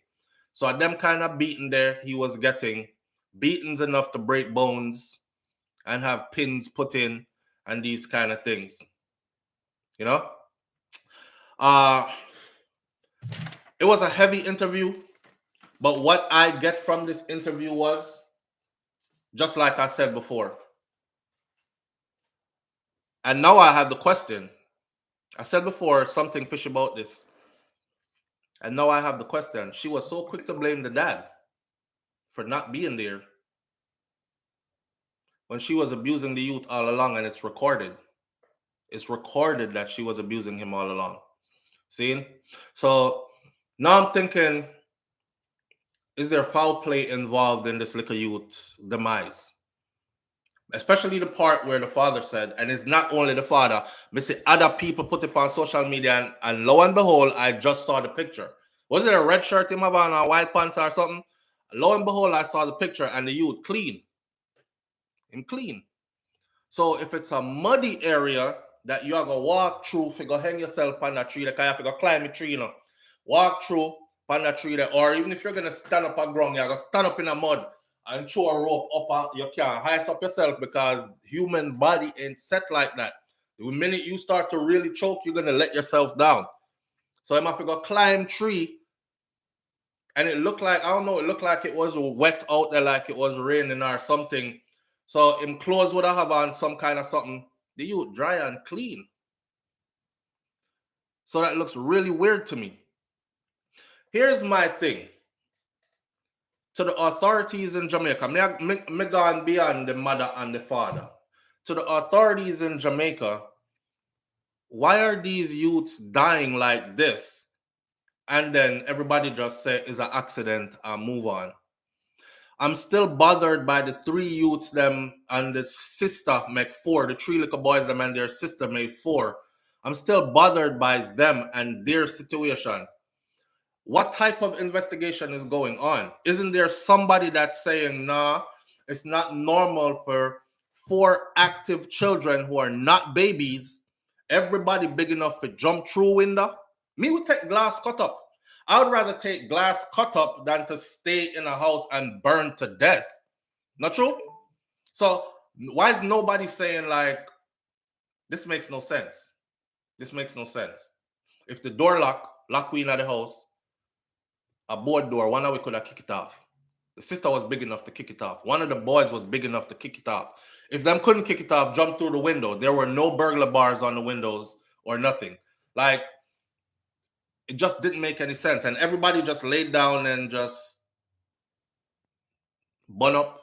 A: So at them kind of beating there, he was getting beatings enough to break bones and have pins put in and these kind of things. You know? It was a heavy interview, But what I get from this interview was, just like I said before, and now I have the question. I said before something fishy about this, and now I have the question. She was so quick to blame the dad for not being there when she was abusing the youth all along, and it's recorded. It's recorded that she was abusing him all along. See? So now I'm thinking, is there foul play involved in this little youth's demise? Especially the part where the father said, and it's not only the father, but see other people put it on social media, and lo and behold, I just saw the picture. Was it a red shirt him have on or white pants or something? Lo and behold, I saw the picture, and the youth clean. Him clean. So if it's a muddy area that you are gonna walk through, if you go hang yourself on that tree, like I have to go climb a tree, you know, walk through on that tree there, or even if you're gonna stand up on ground, you're gonna stand up in the mud and throw a rope up, you can't height up yourself because human body ain't set like that. The minute you start to really choke, you're gonna let yourself down. So I'm have to go climb tree, and it looked like, I don't know, it looked like it was wet out there, like it was raining or something. So him clothes would have on some kind of something. The youth dry and clean. So that looks really weird to me. Here's my thing. To the authorities in Jamaica, me gone beyond the mother and the father. To the authorities in Jamaica, why are these youths dying like this? And then everybody just say it's an accident and move on. I'm still bothered by the three youths them and the sister make four, the three little boys them and their sister made four. I'm still bothered by them and their situation. What type of investigation is going on? Isn't there somebody that's saying, nah, it's not normal for four active children who are not babies, everybody big enough to jump through a window? Me would take glass cut up. I would rather take glass cut up than to stay in a house and burn to death. Not true? So why is nobody saying like, this makes no sense? This makes no sense. If the door lock we in the house, a board door, one of we could have kicked it off. The sister was big enough to kick it off. One of the boys was big enough to kick it off. If them couldn't kick it off, jump through the window. There were no burglar bars on the windows or nothing. Like, it just didn't make any sense. And everybody just laid down and just bun up.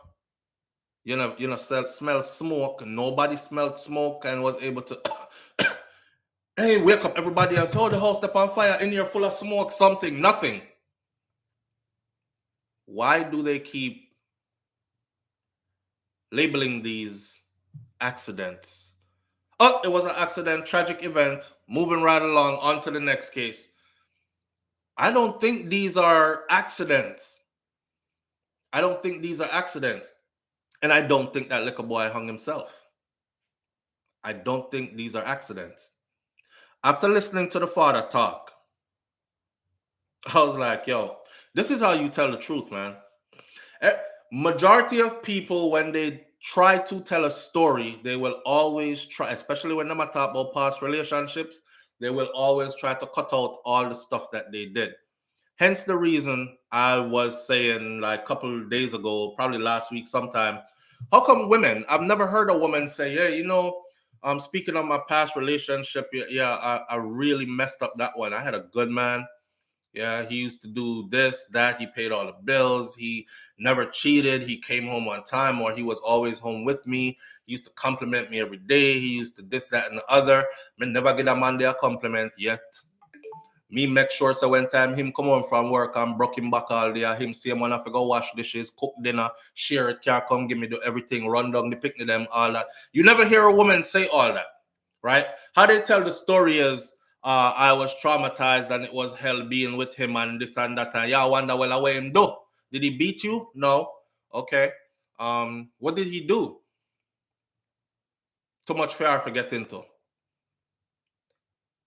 A: Smell smoke. Nobody smelled smoke and was able to hey, wake up everybody else. Oh, the house step on fire, in here full of smoke, something, nothing. Why do they keep labeling these accidents? Oh, it was an accident, tragic event, moving right along on to the next case. I don't think these are accidents. I don't think these are accidents. And I don't think that little boy hung himself. I don't think these are accidents. After listening to the father talk, I was like, yo, this is how you tell the truth, man. Majority of people, when they try to tell a story, they will always try, especially when they talk about past relationships, they will always try to cut out all the stuff that they did. Hence the reason I was saying like a couple of days ago, probably last week sometime, how come women, I've never heard a woman say, yeah, you know, speaking of my past relationship, I really messed up that one. I had a good man. Yeah, he used to do this, that. He paid all the bills. He never cheated. He came home on time, or he was always home with me. He used to compliment me every day. He used to this, that, and the other. Me never get a man there a compliment yet. Me make sure so when time him come home from work and broke him back all day, him say man have to go wash dishes, cook dinner, share it, can't come give me do everything, run down the picnic them, all that. You never hear a woman say all that, right? How they tell the story is I was traumatized and it was hell being with him and this and that. And yeah, I wonder well what him do. Did he beat you? No. Okay. What did he do? Too much fear to get into.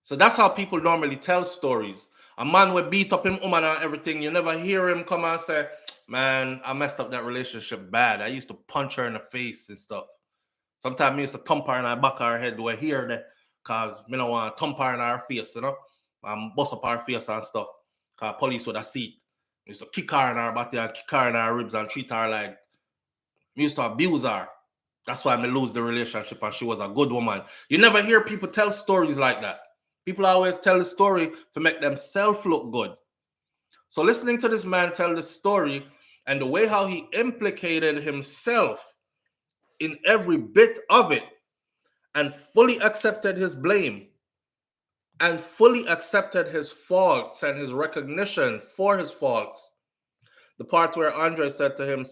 A: So that's how people normally tell stories. A man will beat up him woman and everything. You never hear him come and say, man, I messed up that relationship bad. I used to punch her in the face and stuff. Sometimes I used to thump her in her back of her head. Do I hear that? Because I don't want to thump her in her face, you know? Bust up her face and stuff. Because police would have seen it. I used to kick her in her body and kick her in her ribs and treat her like, I used to abuse her. That's why I lose the relationship and she was a good woman. You never hear people tell stories like that. People always tell the story to make themselves look good. So listening to this man tell the story and the way how he implicated himself in every bit of it and fully accepted his blame and fully accepted his faults and his recognition for his faults. The part where Andre said to him,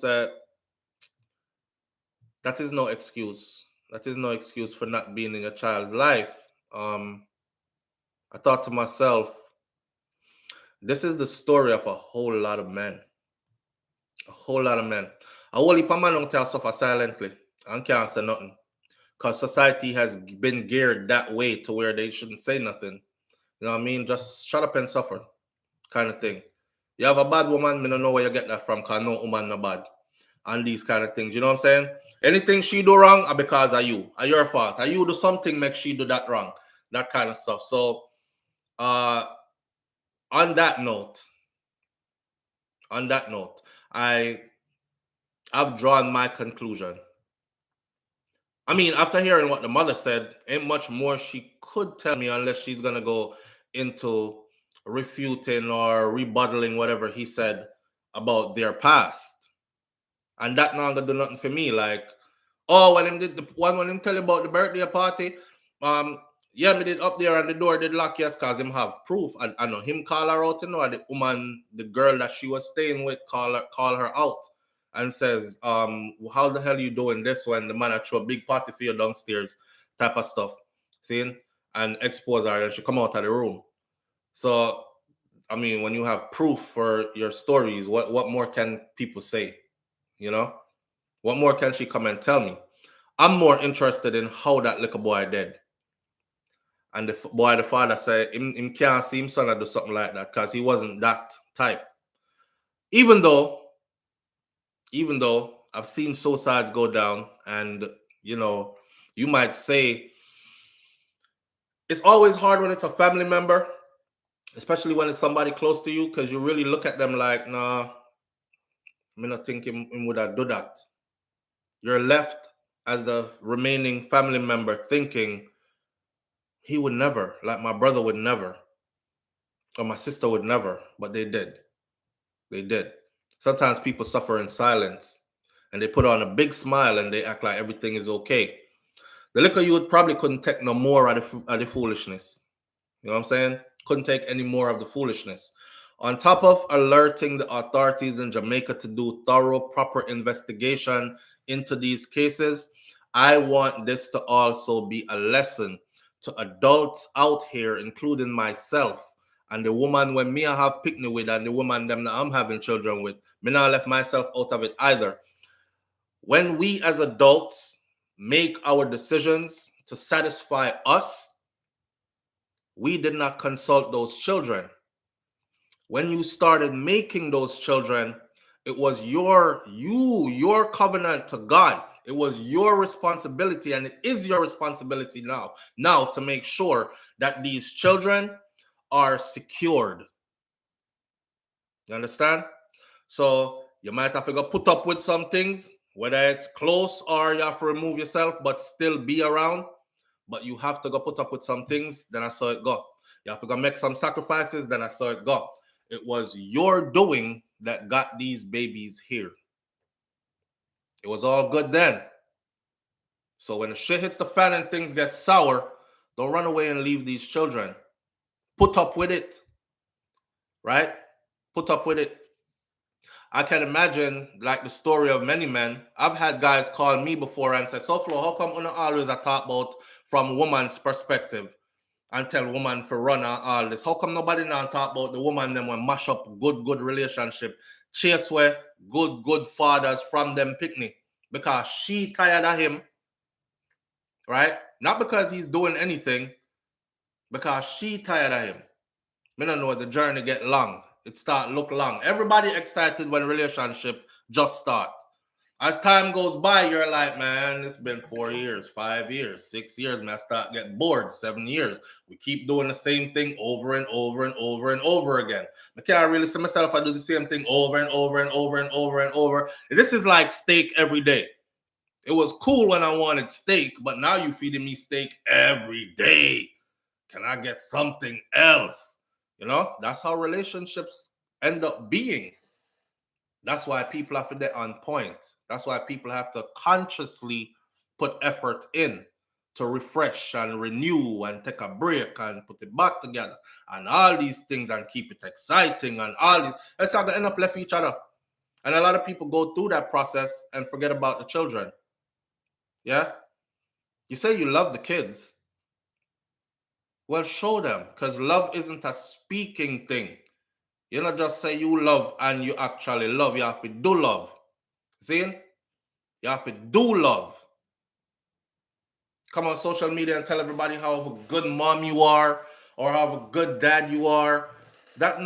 A: that is no excuse. That is no excuse for not being in your child's life. I thought to myself, this is the story of a whole lot of men. A whole lot of men. A whole heap of men don't tell suffer silently and can't say nothing. Because society has been geared that way to where they shouldn't say nothing. You know what I mean? Just shut up and suffer kind of thing. You have a bad woman, me don't know where you get that from because no woman no bad. And these kind of things. You know what I'm saying? Anything she do wrong are because of you. Are your fault. Are you do something make she do that wrong. That kind of stuff. So on that note, I've drawn my conclusion. I mean, after hearing what the mother said, ain't much more she could tell me unless she's gonna go into refuting or rebuttaling whatever he said about their past. And that not gonna do nothing for me. Like, oh, when him did the one when him tell you about the birthday party, yeah, me did up there and the door did lock, yes, cause him have proof. And I know him call her out, you know, the woman, the girl that she was staying with, call her out and says, how the hell you doing this when the man throw a big party for you downstairs, type of stuff. See? And expose her and she come out of the room. So I mean, when you have proof for your stories, what more can people say? You know? What more can she come and tell me? I'm more interested in how that little boy did. And the father said him can't see him son do something like that because he wasn't that type. Even though I've seen suicides go down, and you know, you might say it's always hard when it's a family member, especially when it's somebody close to you, because you really look at them like, nah, I'm not thinking him would have do that. You're left as the remaining family member thinking he would never, like my brother would never, or my sister would never, but they did. They did. Sometimes people suffer in silence and they put on a big smile and they act like everything is okay. The liquor youth probably couldn't take no more of the foolishness. You know what I'm saying? Couldn't take any more of the foolishness. On top of alerting the authorities in Jamaica to do thorough, proper investigation into these cases, I want this to also be a lesson to adults out here, including myself, and the woman when me I have picnic with and the woman them that I'm having children with. Me not left myself out of it either. When we as adults make our decisions to satisfy us, we did not consult those children. When you started making those children, it was your covenant to God. It was your responsibility, and it is your responsibility now to make sure that these children are secured. You understand? So you might have to go put up with some things, whether it's close or you have to remove yourself, but still be around. But you have to go put up with some things, then I saw it go. You have to go make some sacrifices, then I saw it go. It was your doing that got these babies here. It was all good then. So when the shit hits the fan and things get sour, don't run away and leave these children. Put up with it. Right? Put up with it. I can imagine, like the story of many men. I've had guys call me before and say, SouFlo, how come you always talk about from woman's perspective and tell woman for run and all this? How come nobody now talk about the woman them when mash up good relationship, chase away good fathers from them picnic? Because she tired of him, right? Not because he's doing anything, because she tired of him. Me don't know, the journey get long. It start look long. Everybody excited when relationship just start. As time goes by, you're like, man, it's been 4 years, 5 years, 6 years, and I start getting bored. 7 years. We keep doing the same thing over and over and over and over again. I can't really see myself. I do the same thing over and over and over and over and over. This is like steak every day. It was cool when I wanted steak, but now you're feeding me steak every day. Can I get something else? You know, that's how relationships end up being. That's why people have to get on point. That's why people have to consciously put effort in to refresh and renew and take a break and put it back together and all these things and keep it exciting and all these. Let's have to end up left each other. And a lot of people go through that process and forget about the children. Yeah? You say you love the kids. Well, show them, because love isn't a speaking thing. You not just say you love and you actually love. You have to do love. See? You have to do love. Come on social media and tell everybody how of a good mom you are or how of a good dad you are. That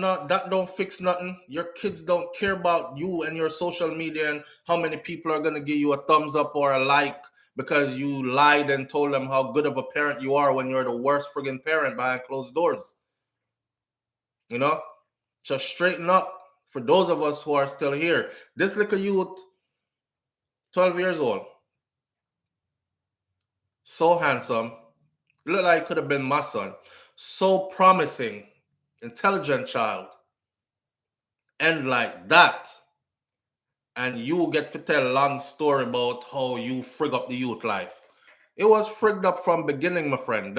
A: don't fix nothing. Your kids don't care about you and your social media and how many people are gonna give you a thumbs up or a like because you lied and told them how good of a parent you are when you're the worst friggin' parent behind closed doors. You know? So straighten up for those of us who are still here. This little youth, 12 years old, so handsome, looked like he could have been my son. So promising, intelligent child. And like that. And you get to tell a long story about how you frig up the youth life. It was frigged up from beginning, my friend.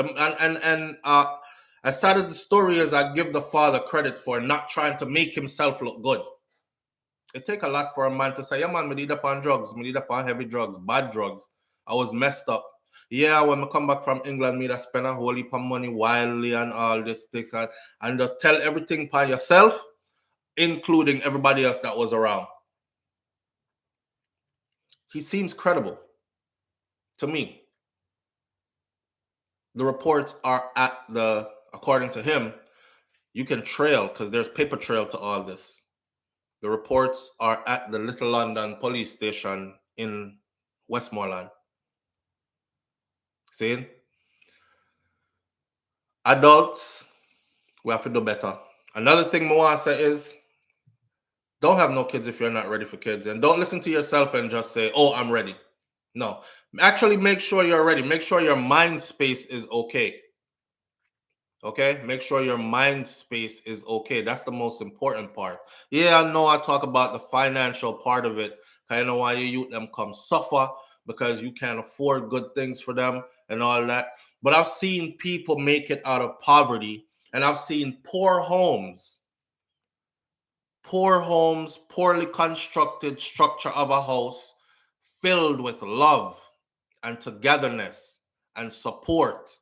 A: As sad as the story is, I give the father credit for not trying to make himself look good. It take a lot for a man to say, yeah, man, me did up on drugs. Me did up on heavy drugs, bad drugs. I was messed up. Yeah, when I come back from England, me that spend a whole heap of money wildly and all this things and just tell everything by yourself, including everybody else that was around. He seems credible to me. The reports are according to him, you can trail because there's paper trail to all this. The reports are at the Little London police station in Westmoreland. See? Adults, we have to do better. Another thing I want to say is, don't have no kids if you're not ready for kids. And don't listen to yourself and just say, oh, I'm ready. No. Actually, make sure you're ready. Make sure your mind space is okay. Okay? Make sure your mind space is okay. That's the most important part. Yeah, I know I talk about the financial part of it. I know why you youth them come suffer because you can't afford good things for them and all that. But I've seen people make it out of poverty, and I've seen poor homes, poorly constructed structure of a house filled with love and togetherness and support.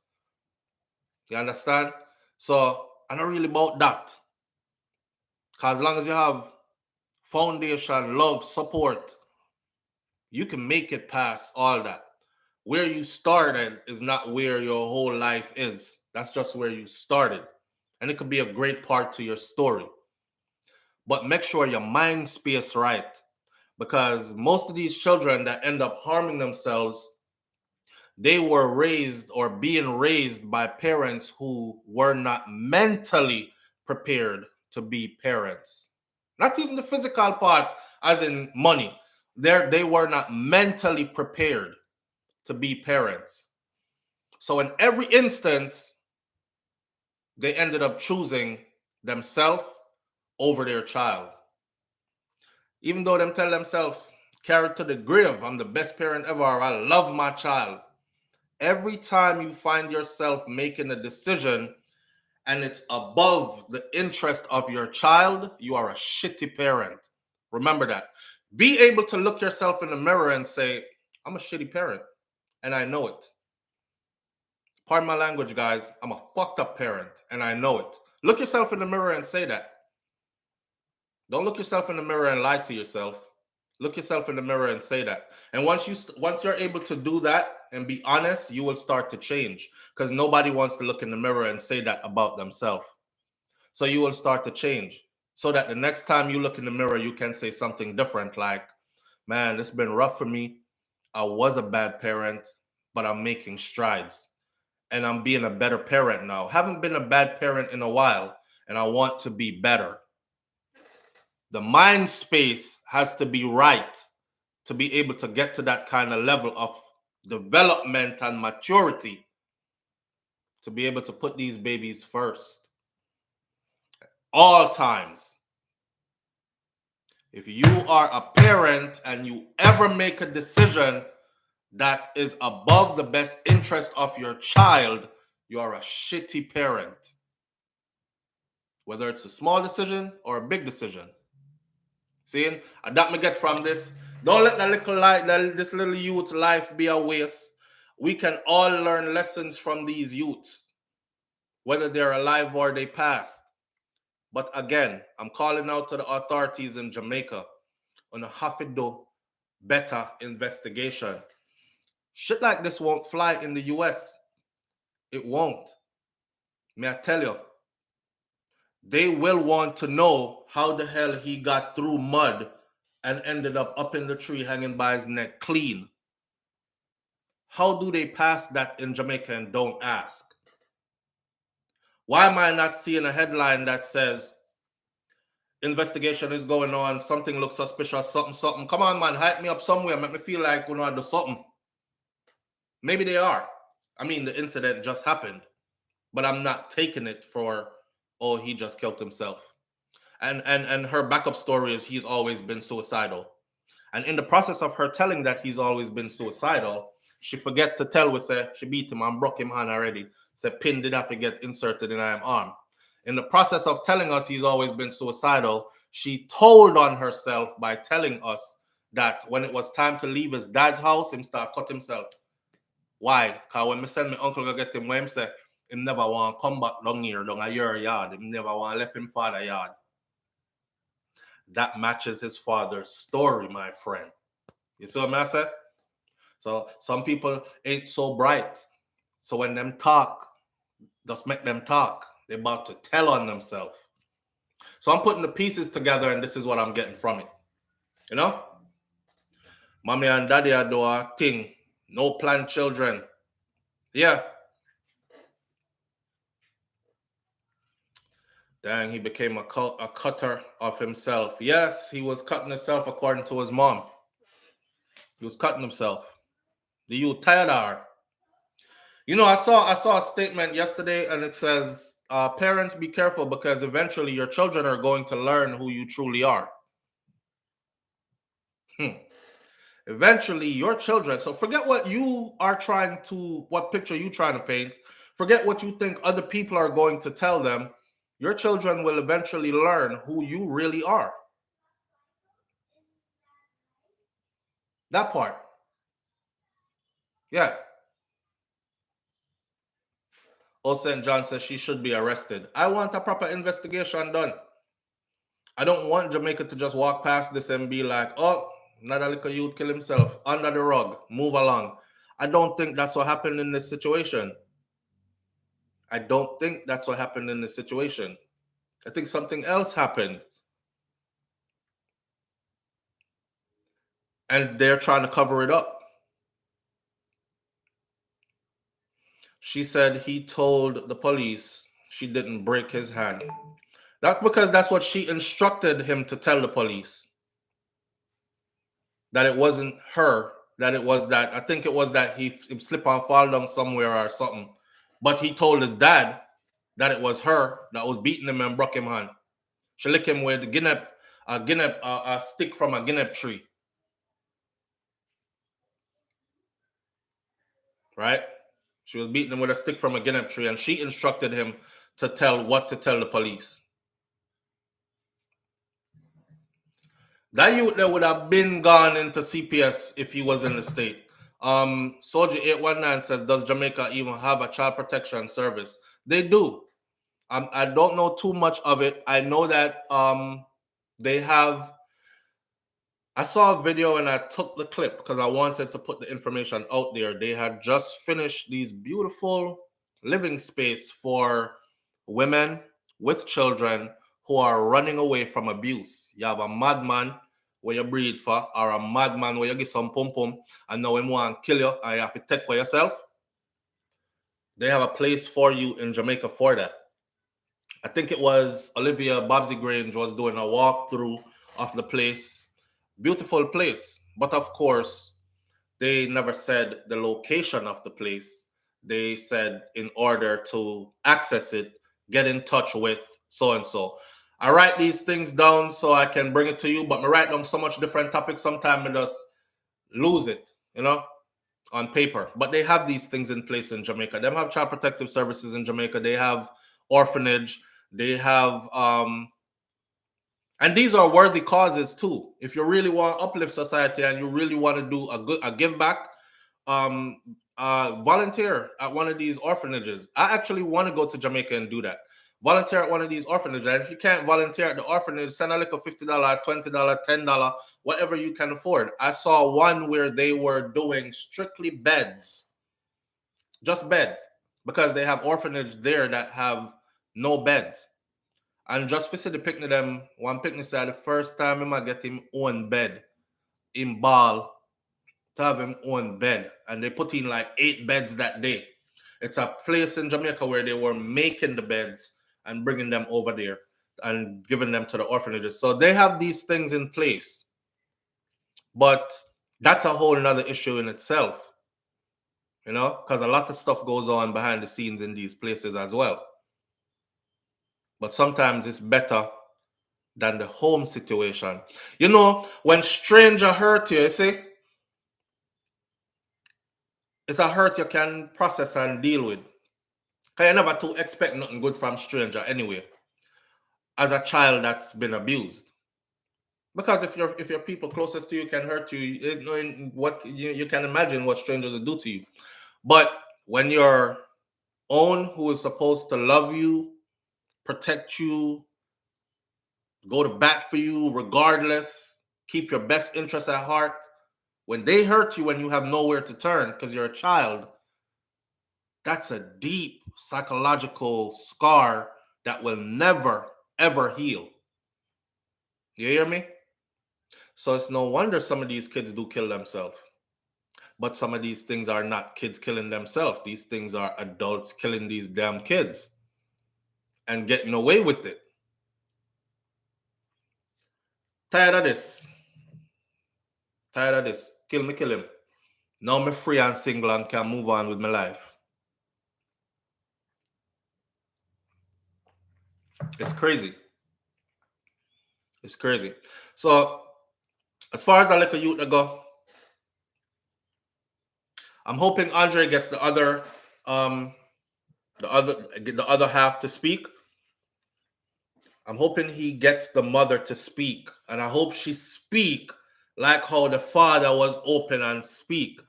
A: You understand? So I'm not really about that. Because as long as you have foundation, love, support, you can make it past all that. Where you started is not where your whole life is. That's just where you started. And it could be a great part to your story. But make sure your mind space right. Because most of these children that end up harming themselves, they were raised or being raised by parents who were not mentally prepared to be parents. Not even the physical part, as in money. They were not mentally prepared to be parents. So in every instance, they ended up choosing themselves over their child. Even though them tell themselves, carry to the grave, I'm the best parent ever, I love my child. Every time you find yourself making a decision and it's above the interest of your child, you are a shitty parent. Remember that. Be able to look yourself in the mirror and say, I'm a shitty parent, and I know it. Pardon my language, guys. I'm a fucked up parent, and I know it. Look yourself in the mirror and say that. Don't look yourself in the mirror and lie to yourself. Look yourself in the mirror and say that. And once you're able to do that and be honest, you will start to change, because nobody wants to look in the mirror and say that about themselves. So you will start to change, so that the next time you look in the mirror, you can say something different, like, Man, it's been rough for me. I was a bad parent, but I'm making strides. And I'm being a better parent now. Haven't been a bad parent in a while, and I want to be better. The mind space has to be right to be able to get to that kind of level of development and maturity to be able to put these babies first. All times. If you are a parent and you ever make a decision that is above the best interest of your child, you're a shitty parent. Whether it's a small decision or a big decision. See, and that me get from this. Don't let that little life, this little youth life be a waste. We can all learn lessons from these youths, whether they're alive or they passed. But again, I'm calling out to the authorities in Jamaica on a have to do better investigation. Shit like this won't fly in the US. It won't. May I tell you? They will want to know how the hell he got through mud and ended up in the tree hanging by his neck clean. How do they pass that in Jamaica and don't ask? Why am I not seeing a headline that says investigation is going on, something looks suspicious, something? Come on, man, hype me up somewhere, make me feel like we're gonna do something. Maybe they are. I mean, the incident just happened, but I'm not taking it for, oh, he just killed himself. And her backup story is he's always been suicidal. And in the process of her telling that he's always been suicidal, she forget to tell we say she beat him and broke him hand already. Say pin did have to get inserted in her arm. In the process of telling us he's always been suicidal, she told on herself by telling us that when it was time to leave his dad's house, him start cut himself. Why? Because when me send my uncle go get him, when him say him never want to come back down here, down a your yard. Him never want to left him father yard. That matches his father's story, my friend. You see what I said? So some people ain't so bright. So when them talk, just make them talk. They're about to tell on themselves. So I'm putting the pieces together and this is what I'm getting from it. You know? Mommy and daddy are do a thing. No planned children. Yeah. Dang, he became a cutter of himself. Yes, he was cutting himself according to his mom. He was cutting himself. The you tired are. You know, I saw a statement yesterday, and it says, "Parents, be careful because eventually your children are going to learn who you truly are." Eventually, your children. So forget what you are trying to, what picture you trying to paint. Forget what you think other people are going to tell them. Your children will eventually learn who you really are. That part. Yeah. O St. John says she should be arrested. I want a proper investigation done. I don't want Jamaica to just walk past this and be like, oh, another little youth kill himself under the rug, move along. I don't think that's what happened in this situation. I don't think that's what happened in this situation. I think something else happened. And they're trying to cover it up. She said he told the police she didn't break his hand. That's because that's what she instructed him to tell the police. That it wasn't her, that it was that, I think it was that he slip and fall down somewhere or something. But he told his dad that it was her that was beating him and broke him hand. She licked him with a stick from a guinea tree. Right? She was beating him with a stick from a guinea tree, and she instructed him to tell the police. That youth there would have been gone into CPS if he was in the state. Soldier 819 says, does Jamaica even have a child protection service? They do. I don't know too much of it. I know that they have. I saw a video and I took the clip because I wanted to put the information out there. They had just finished these beautiful living space for women with children who are running away from abuse. You have a madman where you breed for, or a madman where you get some pum pum and now him want to kill you and you have to take for yourself, they have a place for you in Jamaica for that. I think it was Olivia Bobsy Grange was doing a walkthrough of the place. Beautiful place. But of course, they never said the location of the place. They said in order to access it, get in touch with so and so. I write these things down so I can bring it to you, but I write down so much different topics, sometimes I just lose it, on paper. But they have these things in place in Jamaica. They have child protective services in Jamaica. They have orphanage. They have and these are worthy causes too. If you really want to uplift society and you really want to do a give back, volunteer at one of these orphanages. I actually want to go to Jamaica and do that. Volunteer at one of these orphanages. And if you can't volunteer at the orphanage, send a little $50, $20, $10, whatever you can afford. I saw one where they were doing strictly beds, just beds, because they have orphanage there that have no beds. And just visit the picnic them, one picnic said the first time he might get him own bed in ball to have him own bed. And they put in like 8 beds that day. It's a place in Jamaica where they were making the beds and bringing them over there and giving them to the orphanages. So they have these things in place. But that's a whole nother issue in itself, because a lot of stuff goes on behind the scenes in these places as well. But sometimes it's better than the home situation. When stranger hurt you see, it's a hurt you can process and deal with. Because you never to expect nothing good from stranger anyway, as a child that's been abused. Because if your people closest to you can hurt you, you can imagine what strangers will do to you. But when your own, who is supposed to love you, protect you, go to bat for you regardless, keep your best interests at heart, when they hurt you when you have nowhere to turn because you're a child, that's a deep psychological scar that will never, ever heal. You hear me? So it's no wonder some of these kids do kill themselves. But some of these things are not kids killing themselves. These things are adults killing these damn kids and getting away with it. Tired of this. Tired of this. Kill me, kill him. Now I'm free and single and can move on with my life. It's crazy. It's crazy. So, as far as the little youth to go, I'm hoping Andre gets the other half to speak. I'm hoping he gets the mother to speak, and I hope she speak like how the father was open and speak,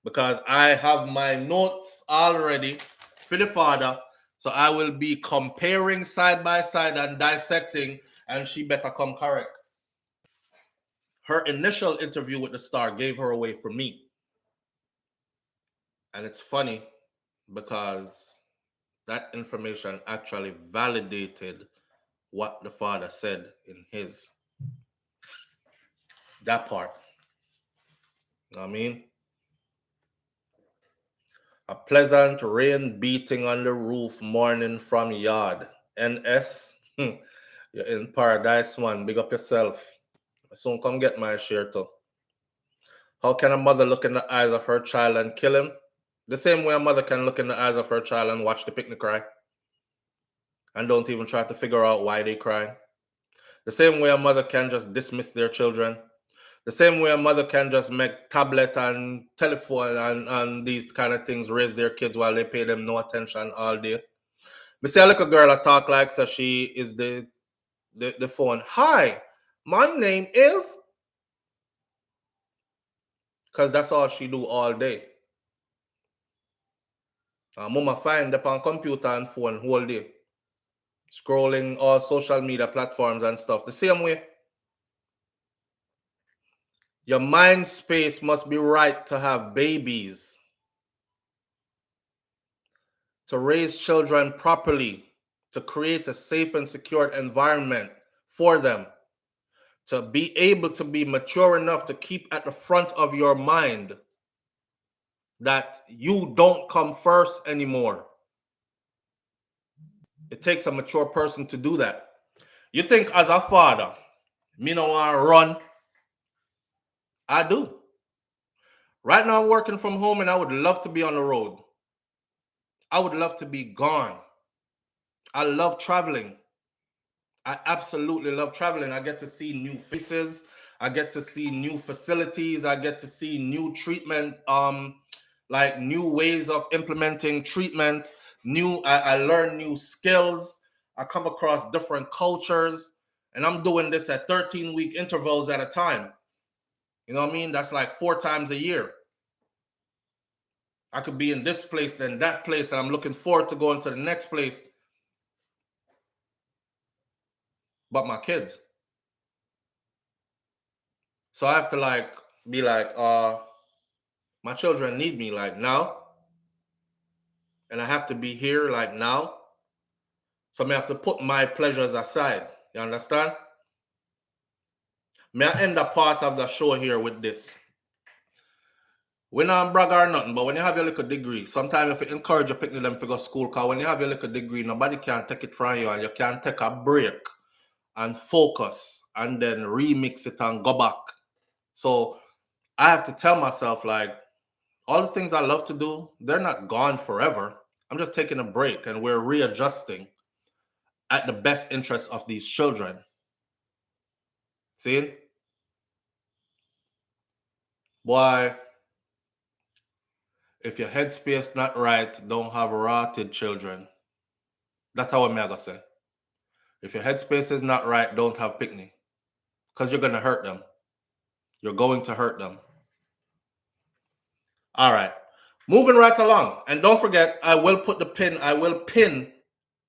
A: because I have my notes already for the father, so I will be comparing side by side and dissecting, and she better come correct. Her initial interview with the Star gave her away from me. And it's funny because that information actually validated what the father said in his. That part. You know what I mean? A pleasant rain beating on the roof morning from yard. NS, you're in paradise, man. Big up yourself. Soon come get my share too. How can a mother look in the eyes of her child and kill him? The same way a mother can look in the eyes of her child and watch the picnic cry and don't even try to figure out why they cry. The same way a mother can just dismiss their children. The same way a mother can just make tablet and telephone and these kind of things raise their kids while they pay them no attention all day. Me see a little girl I talk like so she is the phone. Hi, my name is, because that's all she do all day. Mama find up on computer and phone whole day, scrolling all social media platforms and stuff. The same way, your mind space must be right to have babies, to raise children properly, to create a safe and secure environment for them, to be able to be mature enough to keep at the front of your mind that you don't come first anymore. It takes a mature person to do that. You think as a father, me no want to run? I do. Right now I'm working from home and I would love to be on the road. I would love to be gone. I love traveling. I absolutely love traveling. I get to see new faces. I get to see new facilities. I get to see new treatment, like new ways of implementing treatment. I learn new skills. I come across different cultures, and I'm doing this at 13-week intervals at a time. You know what I mean? That's like 4 times a year. I could be in this place, then that place, and I'm looking forward to going to the next place. But my kids. So I have to be like, my children need me like now. And I have to be here like now. So I have to put my pleasures aside. You understand? May I end a part of the show here with this. We not brag or nothing, but when you have your little degree, sometimes if you encourage your picnic them to go to school, because when you have your little degree, nobody can take it from you, and you can take a break and focus and then remix it and go back. So I have to tell myself, like, all the things I love to do, they're not gone forever. I'm just taking a break and we're readjusting at the best interest of these children. See? Boy, if your headspace not right, don't have rotted children. That's how I'm gonna say. If your headspace is not right, don't have picnic. Because you're gonna hurt them. You're going to hurt them. All right. Moving right along. And don't forget, I will pin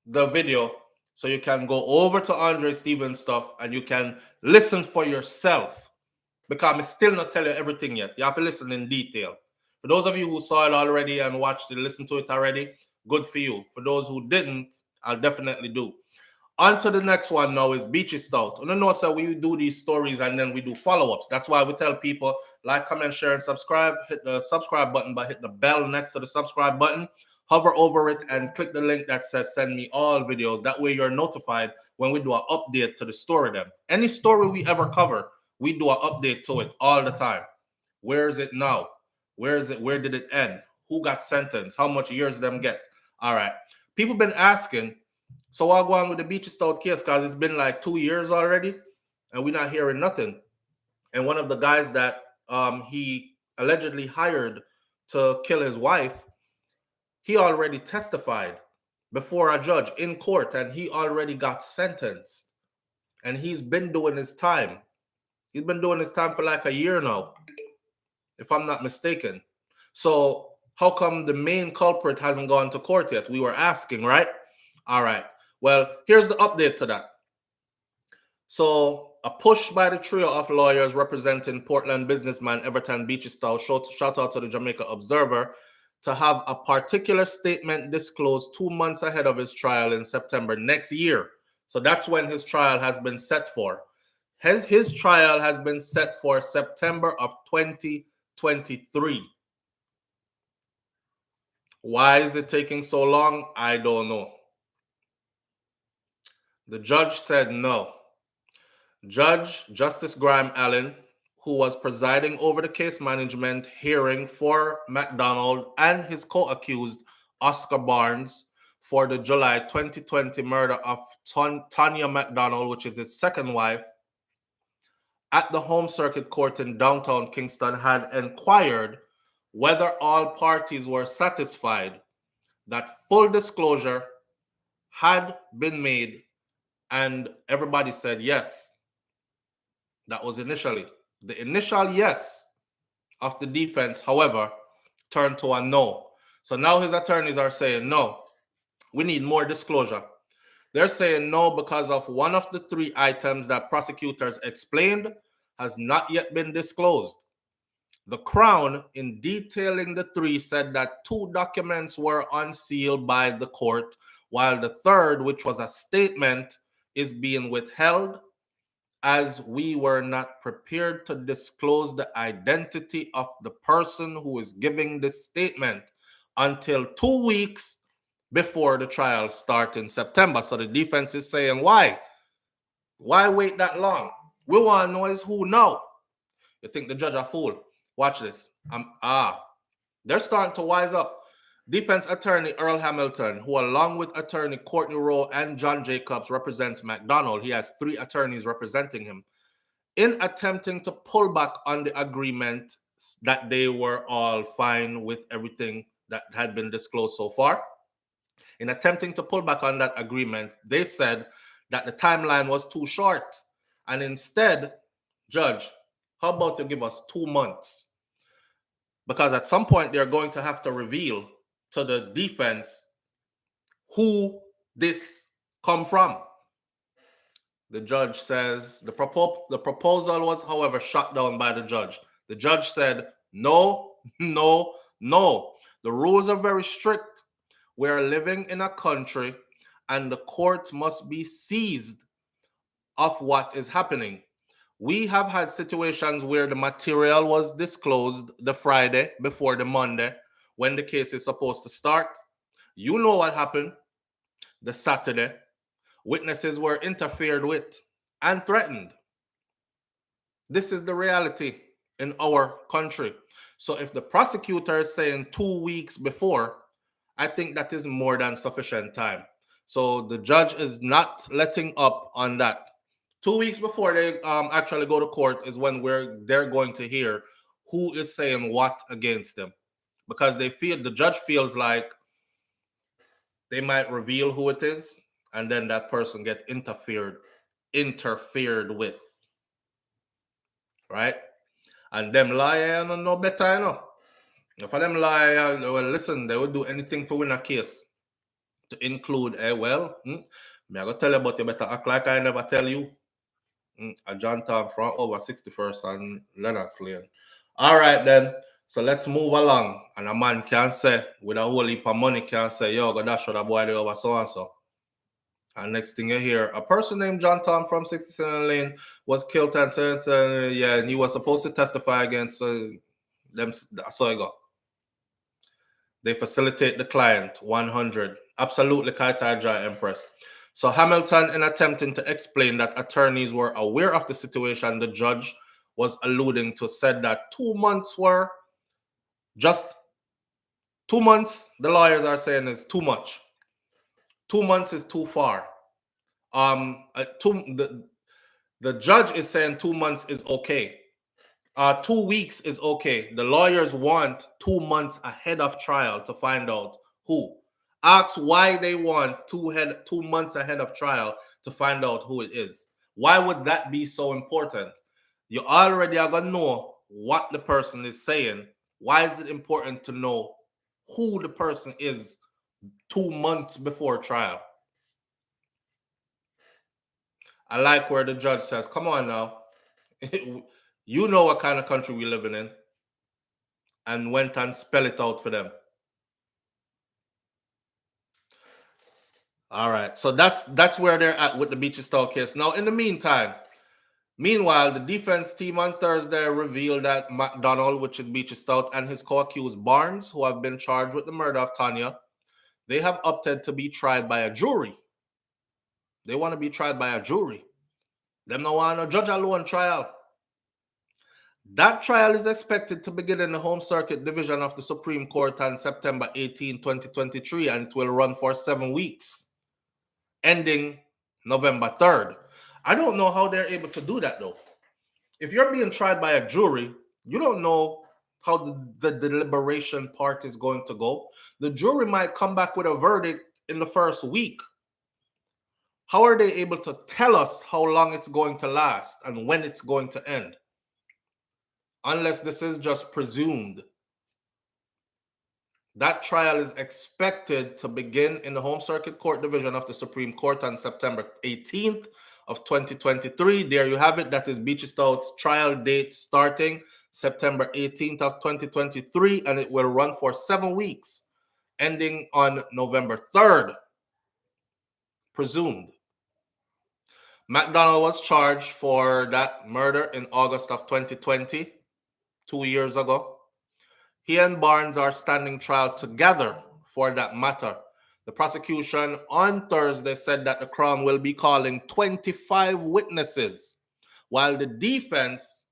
A: the video so you can go over to Andre Stevens' stuff and you can listen for yourself. Because I'm still not telling you everything yet. You have to listen in detail. For those of you who saw it already and watched it, listened to it already, good for you. For those who didn't, I'll definitely do. On to the next one now is Beachy Stout. I know, sir, we do these stories and then we do follow-ups. That's why we tell people like, comment, share, and subscribe. Hit the subscribe button, but hit the bell next to the subscribe button. Hover over it and click the link that says send me all videos. That way you're notified when we do an update to the story then. Any story we ever cover, we do an update to it all the time. Where is it now? Where is it? Where did it end? Who got sentenced? How much years them get? All right. People been asking, so I'll go on with the Beach Stout case because it's been like 2 years already and we're not hearing nothing. And one of the guys that he allegedly hired to kill his wife, he already testified before a judge in court and he already got sentenced. And he's been doing his time. He's been doing his time for like a year now, if I'm not mistaken. So how come the main culprit hasn't gone to court yet? We were asking, right? All right. Well, here's the update to that. So a push by the trio of lawyers representing Portland businessman Everton Beachy Stout, shout out to the Jamaica Observer, to have a particular statement disclosed 2 months ahead of his trial in September next year. So that's when his trial has been set for. His trial has been set for September of 2023. Why is it taking so long? I don't know. The judge said no. Judge Justice Graham Allen, who was presiding over the case management hearing for McDonald and his co-accused Oscar Barnes for the July 2020 murder of Tanya McDonald, which is his second wife, at the Home Circuit Court in downtown Kingston, had inquired whether all parties were satisfied that full disclosure had been made, and everybody said yes. That was initially. The initial yes of the defense, however, turned to a no. So now his attorneys are saying, no, we need more disclosure. They're saying no because of one of the 3 items that prosecutors explained has not yet been disclosed. The Crown, in detailing the 3, said that 2 documents were unsealed by the court, while the third, which was a statement, is being withheld as we were not prepared to disclose the identity of the person who is giving this statement until 2 weeks before the trial starts in September. So the defense is saying, why? Why wait that long? We want to know is who now. You think the judge a fool? Watch this. They're starting to wise up. Defense attorney Earl Hamilton, who along with attorney Courtney Rowe and John Jacobs represents McDonald, he has 3 attorneys representing him, in attempting to pull back on the agreement that they were all fine with everything that had been disclosed so far. In attempting to pull back on that agreement, they said that the timeline was too short. And instead, Judge, how about you give us 2 months? Because at some point, they're going to have to reveal to the defense who this come from. The judge says the proposal was, however, shut down by the judge. The judge said, no, no, no. The rules are very strict. We are living in a country and the court must be seized of what is happening. We have had situations where the material was disclosed the Friday before the Monday when the case is supposed to start. You know what happened the Saturday. Witnesses were interfered with and threatened. This is the reality in our country. So if the prosecutor is saying 2 weeks before, I think that is more than sufficient time. So the judge is not letting up on that. 2 weeks before they actually go to court is when they're going to hear who is saying what against them, because the judge feels like they might reveal who it is, and then that person get interfered with, right? And them liar don't know better, you know. If them liar, well, listen, they would do anything for win a case. To include, me I go tell you, but you better act like I never tell you. A John Tom from over 61st and Lennox Lane. All right, then. So let's move along. And a man can say, with a whole heap of money, can say, yo, go dash that boy there over so and so. And next thing you hear, a person named John Tom from 67 Lane was killed and and he was supposed to testify against them. So I go. They facilitate the client 100. Absolutely, Kaitaja Empress. So Hamilton, in attempting to explain that attorneys were aware of the situation the judge was alluding to, said that 2 months were just 2 months. The lawyers are saying is too much. 2 months is too far. The judge is saying 2 months is okay. 2 weeks is okay. The lawyers want 2 months ahead of trial to find out who. Ask why they want 2 months ahead of trial to find out who it is. Why would that be so important? You already are going to know what the person is saying. Why is it important to know who the person is 2 months before trial? I like where the judge says, come on now. You know what kind of country we're living in. And went and spell it out for them. All right. So that's where they're at with the Beachy Stout case. Now, in the meanwhile, the defense team on Thursday revealed that McDonald, which is Beachy Stout, and his co-accused Barnes, who have been charged with the murder of Tanya, they have opted to be tried by a jury. They want to be tried by a jury. Them no want no judge alone trial. That trial is expected to begin in the Home Circuit Division of the Supreme Court on September 18, 2023, and it will run for 7 weeks, ending November 3rd. I don't know how they're able to do that, though. If you're being tried by a jury, you don't know how the deliberation part is going to go. The jury might come back with a verdict in the first week. How are they able to tell us how long it's going to last and when it's going to end? Unless this is just presumed. That trial is expected to begin in the Home Circuit Court Division of the Supreme Court on September 18th of 2023. There you have it. That is Beachy Stout's trial date starting September 18th of 2023, and it will run for 7 weeks, ending on November 3rd, presumed. McDonald was charged for that murder in August of 2020, 2 years ago. He and Barnes are standing trial together for that matter. The prosecution on Thursday said that the Crown will be calling 25 witnesses, while the defense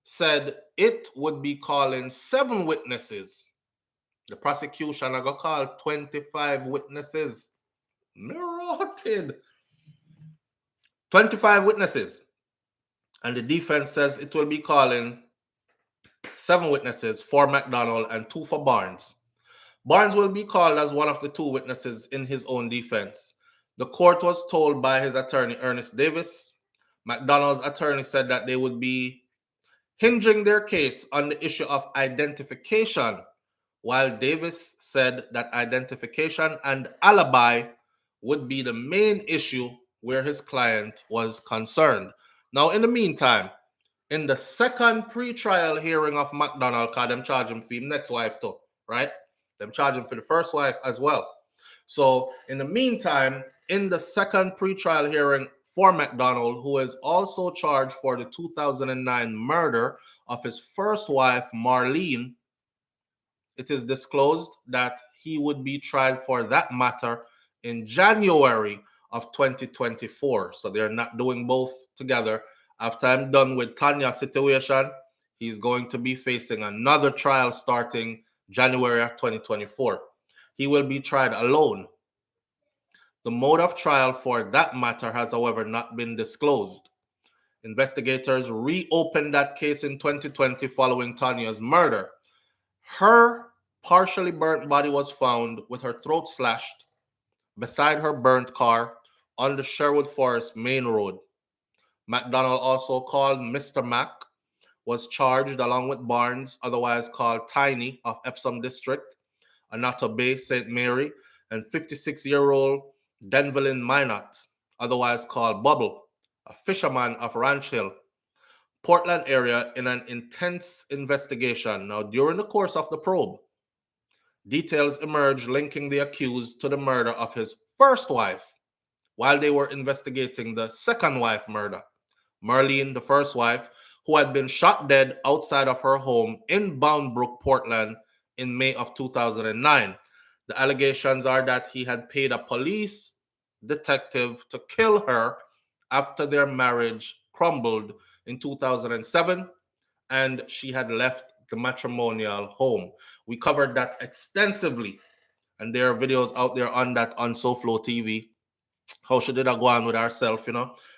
A: said it would be calling 7 witnesses. The prosecution are going to call 25 witnesses. Rotted. 25 witnesses. And the defense says it will be calling 7 witnesses for McDonald and 2 for Barnes. Barnes will be called as one of the 2 witnesses in his own defense. The court was told by his attorney, Ernest Davis. McDonald's attorney said that they would be hinging their case on the issue of identification, while Davis said that identification and alibi would be the main issue where his client was concerned. Now, in the meantime, in the second pre-trial hearing of McDonald, because them charge him for his next wife too, right? Them charge him for the first wife as well. So, in the meantime, in the second pre-trial hearing for McDonald, who is also charged for the 2009 murder of his first wife, Marlene, it is disclosed that he would be tried for that matter in January of 2024. So they're not doing both together. After I'm done with Tanya's situation, he's going to be facing another trial starting January of 2024. He will be tried alone. The mode of trial for that matter has, however, not been disclosed. Investigators reopened that case in 2020 following Tanya's murder. Her partially burnt body was found with her throat slashed beside her burnt car on the Sherwood Forest main road. McDonald, also called Mr. Mac, was charged along with Barnes, otherwise called Tiny, of Epsom District, Anato Bay, St. Mary, and 56-year-old Denvelin Minot, otherwise called Bubble, a fisherman of Ranch Hill, Portland area, in an intense investigation. Now, during the course of the probe, details emerged linking the accused to the murder of his first wife while they were investigating the second wife murder. Marlene, the first wife, who had been shot dead outside of her home in Boundbrook, Portland in May of 2009. The allegations are that he had paid a police detective to kill her after their marriage crumbled in 2007, and she had left the matrimonial home. We covered that extensively, and there are videos out there on that on SouFLoTV. How she did go on with herself,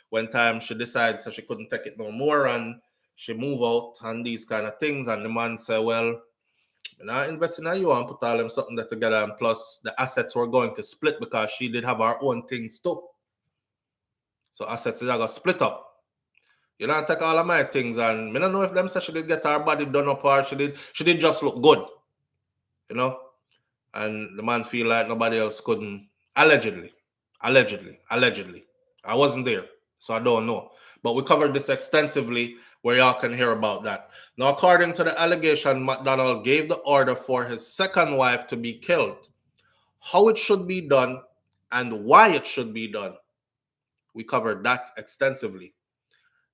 A: when time she decides that she couldn't take it no more and she move out and these kind of things. And the man said, well, I'm not investing in you and put all them something that together, and plus the assets were going to split because she did have her own things too. So assets is going to split up. You know, take all of my things, and I don't know if them say she did get her body done up or she did just look good. And the man feel like nobody else couldn't. Allegedly. I wasn't there, so I don't know. But we covered this extensively where y'all can hear about that. Now, according to the allegation, McDonald gave the order for his second wife to be killed. How it should be done and why it should be done, we covered that extensively.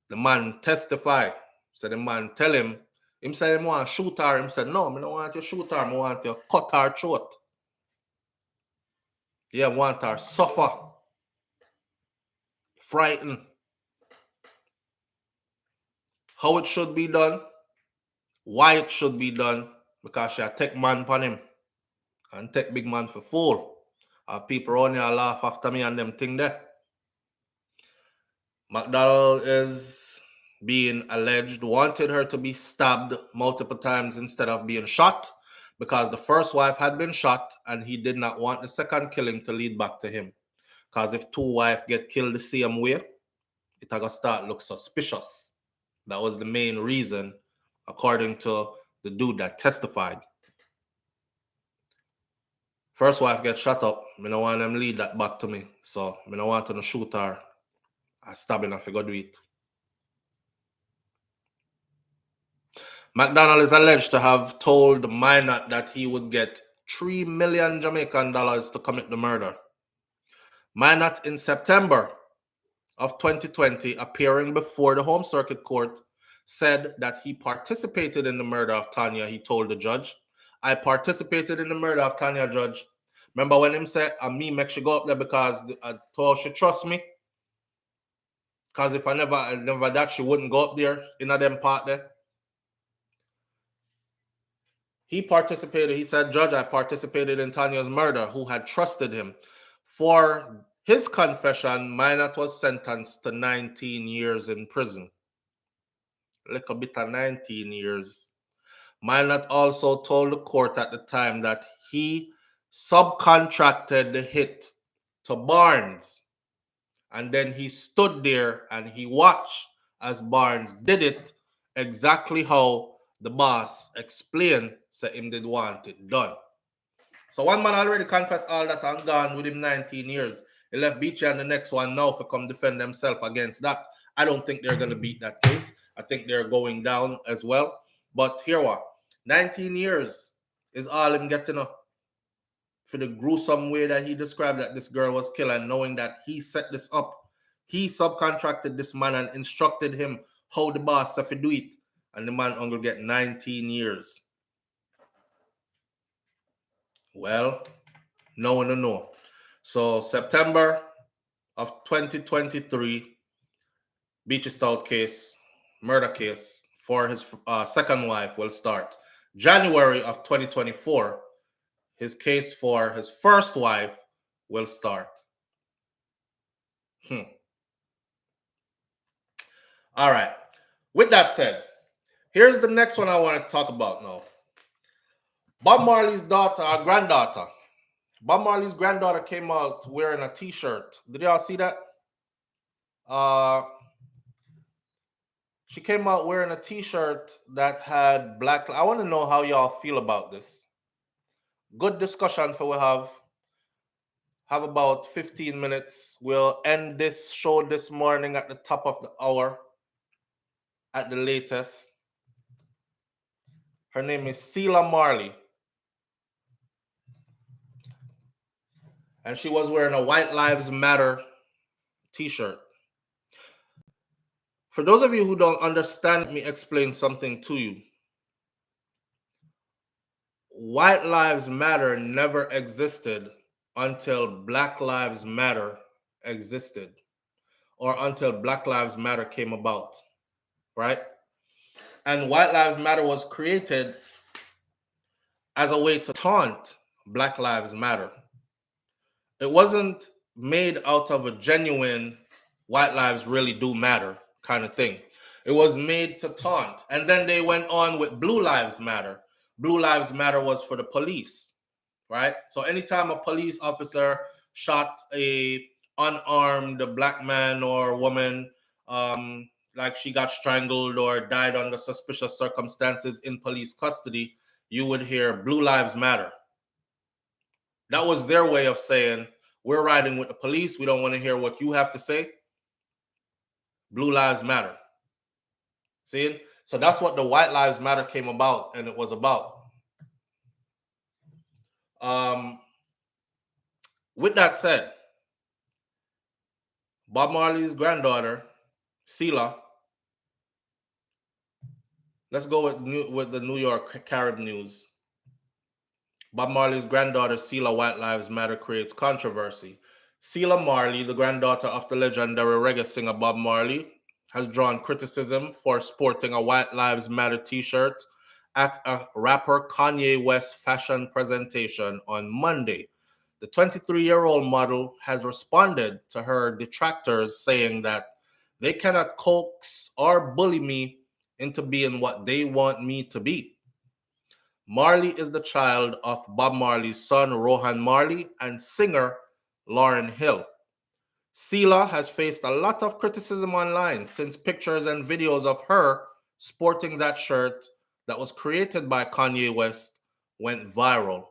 A: The man testified. So the man tell him say he want to shoot her. Him said, no, I don't want you to shoot her. I want you to cut her throat. Yeah, want her suffer. Frightened. How it should be done, why it should be done, because she take man upon him and take big man for fool. Have people only laugh after me and them thing there. McDonald is being alleged wanted her to be stabbed multiple times instead of being shot because the first wife had been shot and he did not want the second killing to lead back to him. Because if 2 wives get killed the same way, it going to start look suspicious. That was the main reason, according to the dude that testified. First wife get shot up. I don't want them lead that back to me. So I don't want to shoot her. I stab her if I go do it. McDonald is alleged to have told Minot that he would get $3 million Jamaican dollars to commit the murder. Minot in September of 2020, appearing before the Home Circuit Court, said that he participated in the murder of Tanya. He told the judge, I participated in the murder of Tanya, judge. Remember when him said, me make she go up there because I told she trust me? Because if I never that, she wouldn't go up there in a them part there. He participated, he said, judge, I participated in Tanya's murder, who had trusted him. For his confession, Minot was sentenced to 19 years in prison. Little bit of 19 years. Minot also told the court at the time that he subcontracted the hit to Barnes. And then he stood there and he watched as Barnes did it exactly how the boss explained, so him did want it done. So one man already confessed all that and gone with him 19 years. He left Beachy and the next one now for come defend themselves against that. I don't think they're going to beat that case. I think they're going down as well. But here what? 19 years is all him getting up for the gruesome way that he described that this girl was killed, and knowing that he set this up. He subcontracted this man and instructed him how the boss have to do it. And the man only get 19 years. Well, no. So September of 2023, Beachy Stout case, murder case for his second wife will start. January of 2024, his case for his first wife will start. All right. With that said, here's the next one I want to talk about now. Bob Marley's granddaughter. Bob Marley's granddaughter came out wearing a t-shirt. Did y'all see that? She came out wearing a t-shirt that had black. I want to know how y'all feel about this. Good discussion for we have. Have about 15 minutes. We'll end this show this morning at the top of the hour at the latest. Her name is Selah Marley. And she was wearing a White Lives Matter t-shirt. For those of you who don't understand, let me explain something to you. White Lives Matter never existed until Black Lives Matter existed, or until Black Lives Matter came about, right? And White Lives Matter was created as a way to taunt Black Lives Matter. It wasn't made out of a genuine white lives really do matter kind of thing. It was made to taunt. And then they went on with Blue Lives Matter. Blue Lives Matter was for the police, right? So anytime a police officer shot a unarmed black man or woman, like she got strangled or died under suspicious circumstances in police custody, you would hear Blue Lives Matter. That was their way of saying, we're riding with the police. We don't want to hear what you have to say. Blue Lives Matter. See? So that's what the White Lives Matter came about, and it was about. With that said, Bob Marley's granddaughter, Selah, let's go with the New York Carib news. Bob Marley's granddaughter, Selah, White Lives Matter creates controversy. Selah Marley, the granddaughter of the legendary reggae singer Bob Marley, has drawn criticism for sporting a White Lives Matter t-shirt at a rapper Kanye West fashion presentation on Monday. The 23-year-old model has responded to her detractors, saying that they cannot coax or bully me into being what they want me to be. Marley is the child of Bob Marley's son, Rohan Marley, and singer Lauryn Hill. Selah has faced a lot of criticism online since pictures and videos of her sporting that shirt that was created by Kanye West went viral.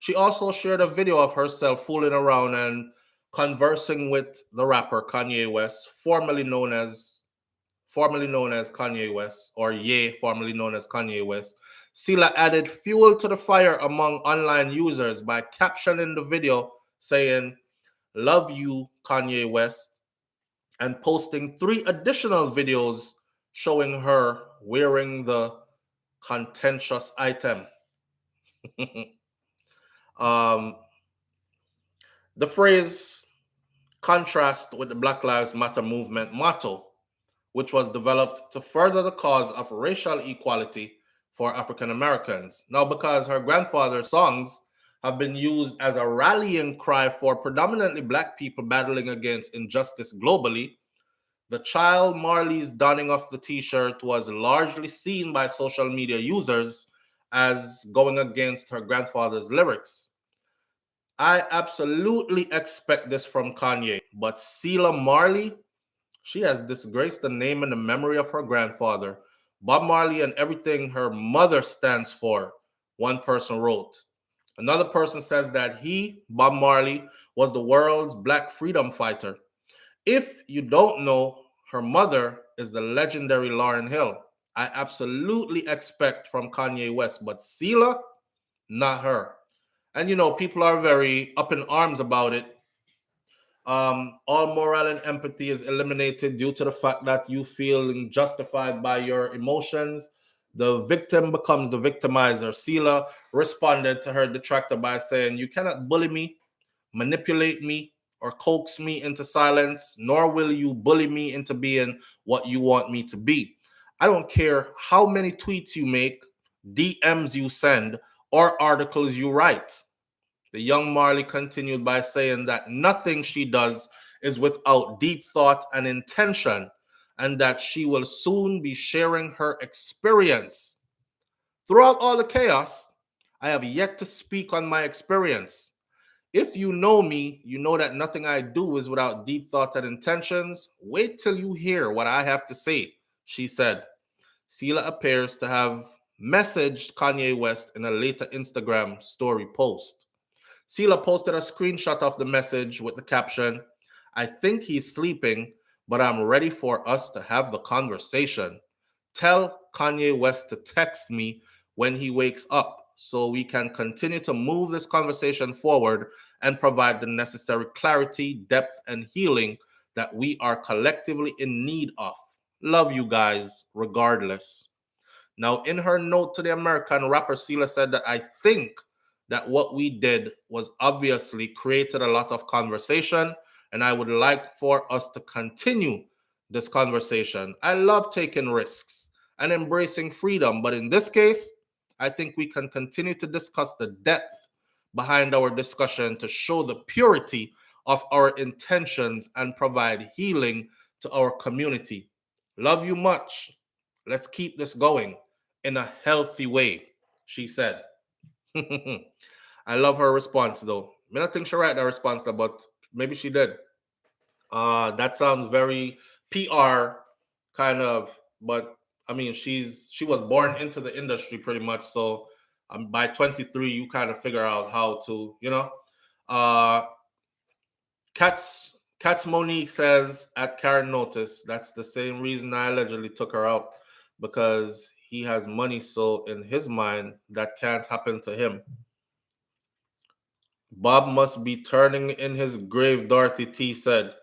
A: She also shared a video of herself fooling around and conversing with the rapper Kanye West, formerly known as Kanye West, or Ye, formerly known as Kanye West. Selah added fuel to the fire among online users by captioning the video saying, "Love you, Kanye West." and posting 3 additional videos showing her wearing the contentious item. um, the phrase contrasts with the Black Lives Matter movement motto, which was developed to further the cause of racial equality for African Americans. Now, because her grandfather's songs have been used as a rallying cry for predominantly Black people battling against injustice globally, the child Marley's donning of the t shirt was largely seen by social media users as going against her grandfather's lyrics. I absolutely expect this from Kanye, but Selah Marley, she has disgraced the name and the memory of her grandfather, Bob Marley, and everything her mother stands for, one person wrote. Another person says that he, Bob Marley, was the world's black freedom fighter. If you don't know, her mother is the legendary Lauryn Hill. I absolutely expect from Kanye West, but Selah, not her. And people are very up in arms about it. All moral and empathy is eliminated due to the fact that you feel justified by your emotions. The victim becomes the victimizer. Selah responded to her detractor by saying, "You cannot bully me, manipulate me, or coax me into silence, nor will you bully me into being what you want me to be. I don't care how many tweets you make, DMs you send, or articles you write." The young Marley continued by saying that nothing she does is without deep thought and intention, and that she will soon be sharing her experience. Throughout all the chaos, I have yet to speak on my experience. If you know me, you know that nothing I do is without deep thoughts and intentions. Wait till you hear what I have to say, she said. Selah appears to have messaged Kanye West in a later Instagram story post. Selah posted a screenshot of the message with the caption, "I think he's sleeping, but I'm ready for us to have the conversation. Tell Kanye West to text me when he wakes up so we can continue to move this conversation forward and provide the necessary clarity, depth, and healing that we are collectively in need of. Love you guys, regardless." Now, in her note to the American rapper, Selah said that, "I think that what we did was obviously created a lot of conversation, and I would like for us to continue this conversation. I love taking risks and embracing freedom, but in this case, I think we can continue to discuss the depth behind our discussion to show the purity of our intentions and provide healing to our community. Love you much. Let's keep this going in a healthy way," she said. I love her response though. I don't think she wrote that response, but maybe she did. That sounds very PR kind of, but I mean, she was born into the industry pretty much. So by 23, you kind of figure out how to, Uh, Cats Monique says at Karen Notice, "That's the same reason I allegedly took her out, because he has money, so in his mind that can't happen to him. Bob must be turning in his grave," Dorothy T said.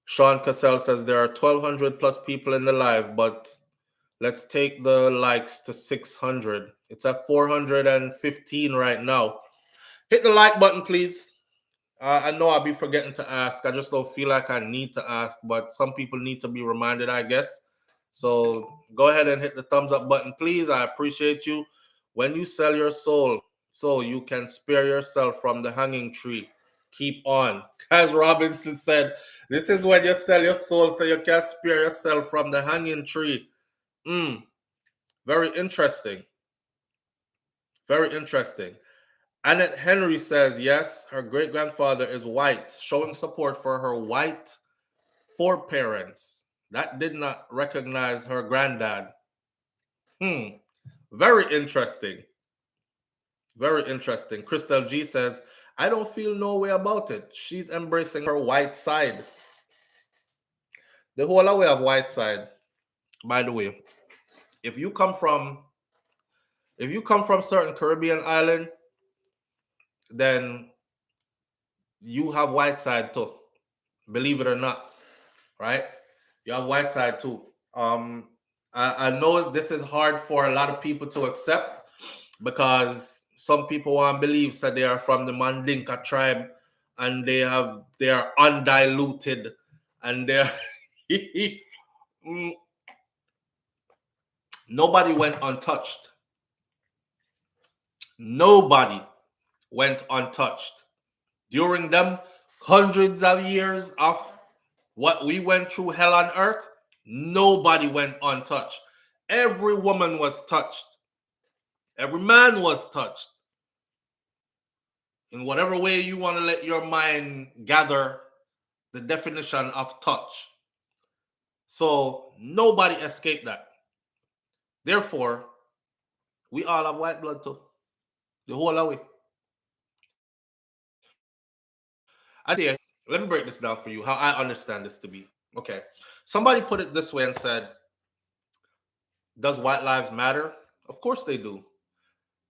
A: Sean Cassell says there are 1,200 plus people in the live, but let's take the likes to 600. It's at 415 right now. Hit the like button, please. I know I'll be forgetting to ask. I just don't feel like I need to ask, but some people need to be reminded, I guess. So go ahead and hit the thumbs up button, please. I appreciate you. When you sell your soul so you can spare yourself from the hanging tree, keep on. As Robinson said, this is when you sell your soul so you can spare yourself from the hanging tree. Very interesting. Very interesting. Annette Henry says, yes, her great grandfather is white, showing support for her white foreparents that did not recognize her granddad. Very interesting. Very interesting. Crystal G says, I don't feel no way about it. She's embracing her white side. The whole way of white side, by the way, if you come from certain Caribbean island, then you have white side too. Believe it or not. right? You have white side too. I know this is hard for a lot of people to accept because some people want to believe that they are from the Mandinka tribe and they are undiluted and they're nobody went untouched. Nobody went untouched. During them hundreds of years of what we went through, hell on earth, nobody went untouched. Every woman was touched. Every man was touched. In whatever way you want to let your mind gather the definition of touch. So nobody escaped that. Therefore, we all have white blood too. The whole of it. Let me break this down for you, how I understand this to be. Okay. Somebody put it this way and said, does white lives matter? Of course they do.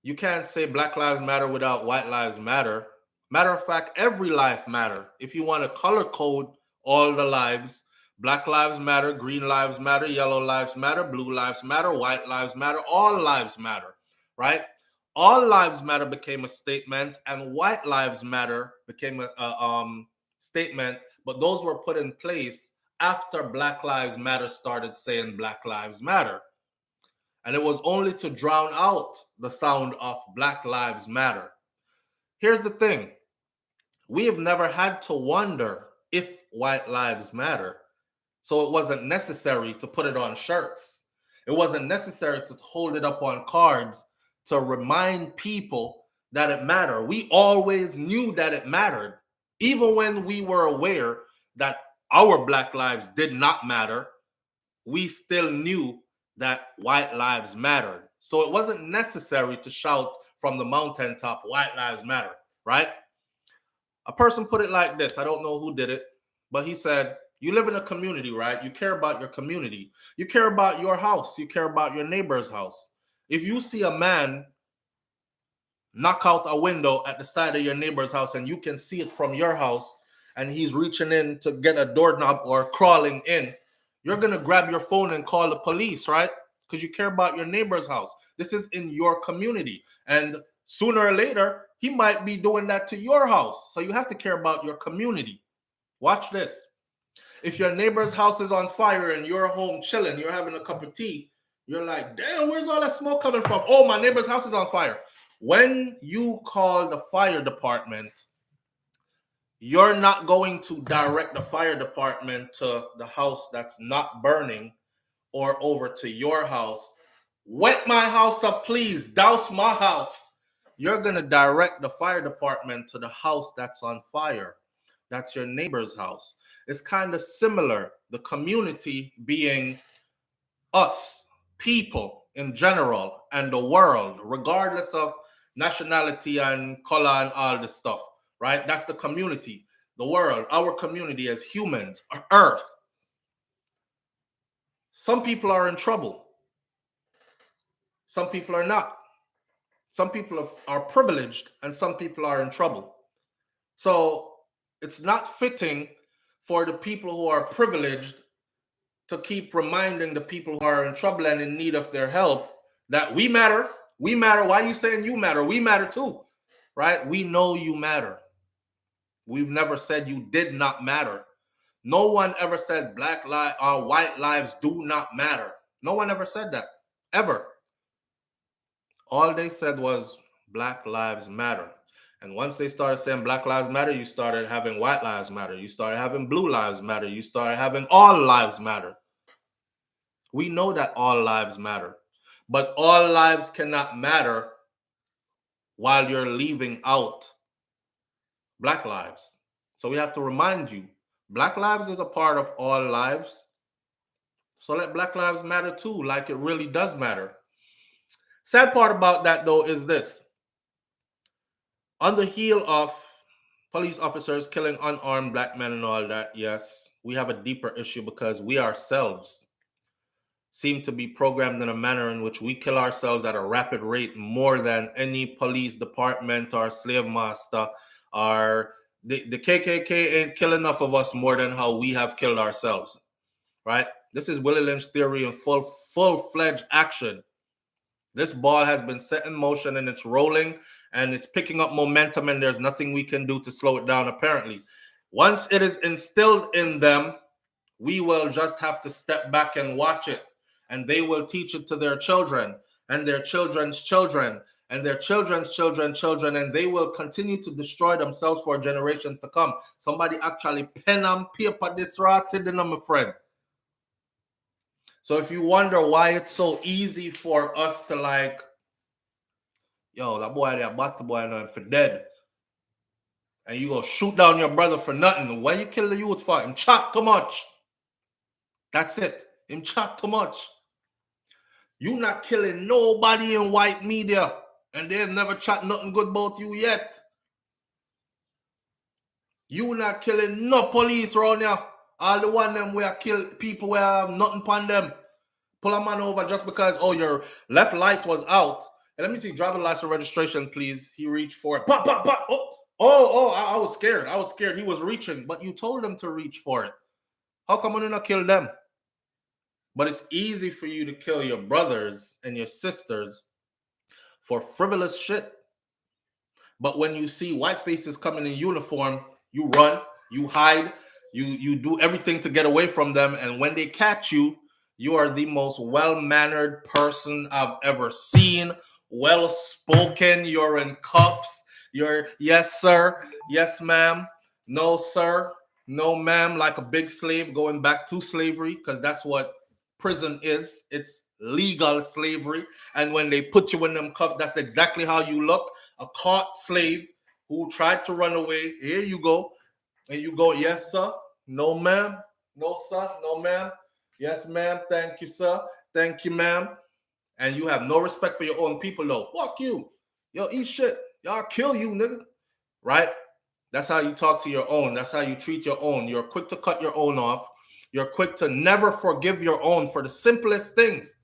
A: You can't say Black Lives Matter without White Lives Matter. Matter of fact, every life matter. If you want to color code all the lives, Black Lives Matter, Green Lives Matter, Yellow Lives Matter, Blue Lives Matter, White Lives Matter, all lives matter, right? All lives matter became a statement, and White Lives Matter became a statement, but those were put in place after Black Lives Matter started saying Black Lives Matter. And it was only to drown out the sound of Black Lives Matter. Here's the thing. We have never had to wonder if white lives matter. So it wasn't necessary to put it on shirts. It wasn't necessary to hold it up on cards to remind people that it mattered. We always knew that it mattered. Even when we were aware that our Black lives did not matter, we still knew that white lives mattered. So it wasn't necessary to shout from the mountaintop, white lives matter, right? A person put it like this. I don't know who did it, but he said, you live in a community, right? You care about your community. You care about your house. You care about your neighbor's house. If you see a man knock out a window at the side of your neighbor's house and you can see it from your house and he's reaching in to get a doorknob or crawling in, you're going to grab your phone and call the police, right? Because you care about your neighbor's house. This is in your community. And sooner or later, he might be doing that to your house. So you have to care about your community. Watch this. If your neighbor's house is on fire and you're home chilling, you're having a cup of tea, you're like, damn, where's all that smoke coming from? Oh, my neighbor's house is on fire. When you call the fire department, you're not going to direct the fire department to the house that's not burning or over to your house. Wet my house up, please. Douse my house. You're going to direct the fire department to the house that's on fire. That's your neighbor's house. It's kind of similar. The community being us, people in general, and the world, regardless of nationality and color and all this stuff, right? That's the community, the world, our community as humans, our earth. Some people are in trouble. Some people are not. Some people are privileged and some people are in trouble. So it's not fitting for the people who are privileged to keep reminding the people who are in trouble and in need of their help that we matter. We matter. Why are you saying you matter? We matter too, right? We know you matter. We've never said you did not matter. No one ever said black lives or white lives do not matter. No one ever said that, ever. All they said was Black Lives Matter. And once they started saying Black Lives Matter, you started having White Lives Matter. You started having Blue Lives Matter. You started having All Lives Matter. We know that all lives matter, but all lives cannot matter while you're leaving out Black lives. So we have to remind you, Black lives is a part of all lives. So let Black lives matter too, like it really does matter. Sad part about that, though, is this. On the heel of police officers killing unarmed black men and all that, yes, we have a deeper issue because we ourselves seem to be programmed in a manner in which we kill ourselves at a rapid rate more than any police department or slave master or The KKK ain't kill enough of us more than how we have killed ourselves, right? This is Willie Lynch theory in full-fledged action. This ball has been set in motion and it's rolling and it's picking up momentum, and there's nothing we can do to slow it down, apparently. Once it is instilled in them, we will just have to step back and watch it, and they will teach it to their children and their children's children and their children's children, and they will continue to destroy themselves for generations to come. Somebody actually pen and paper this rotted in, my friend. So if you wonder why it's so easy for us to like, yo, that boy there, but the boy now for dead, and you go shoot down your brother for nothing. Why you kill the youth for? Him chat too much. That's it. Him chat too much. You not killing nobody in white media, and they've never chat nothing good about you yet. You not killing no police around here. All the one them where kill people where have nothing upon them. Pull a man over just because, oh, your left light was out. And let me see, driver license registration, please. He reached for it. Pop, pop, pop. I was scared. I was scared. He was reaching, but you told him to reach for it. How come you not kill them? But it's easy for you to kill your brothers and your sisters for frivolous shit. But when you see white faces coming in uniform, you run, you hide, you do everything to get away from them. And when they catch you, you are the most well-mannered person I've ever seen. Well-spoken. You're in cuffs. You're, yes, sir. Yes, ma'am. No, sir. No, ma'am. Like a big slave going back to slavery, because that's what prison is. It's legal slavery. And when they put you in them cuffs, that's exactly how you look. A caught slave who tried to run away. Here you go. And you go, yes, sir. No, ma'am. No, sir. No, ma'am. Yes, ma'am. Thank you, sir. Thank you, ma'am. And you have no respect for your own people, though. Fuck you. Yo, eat shit. Y'all kill you, nigga. Right? That's how you talk to your own. That's how you treat your own. You're quick to cut your own off. You're quick to never forgive your own for the simplest things.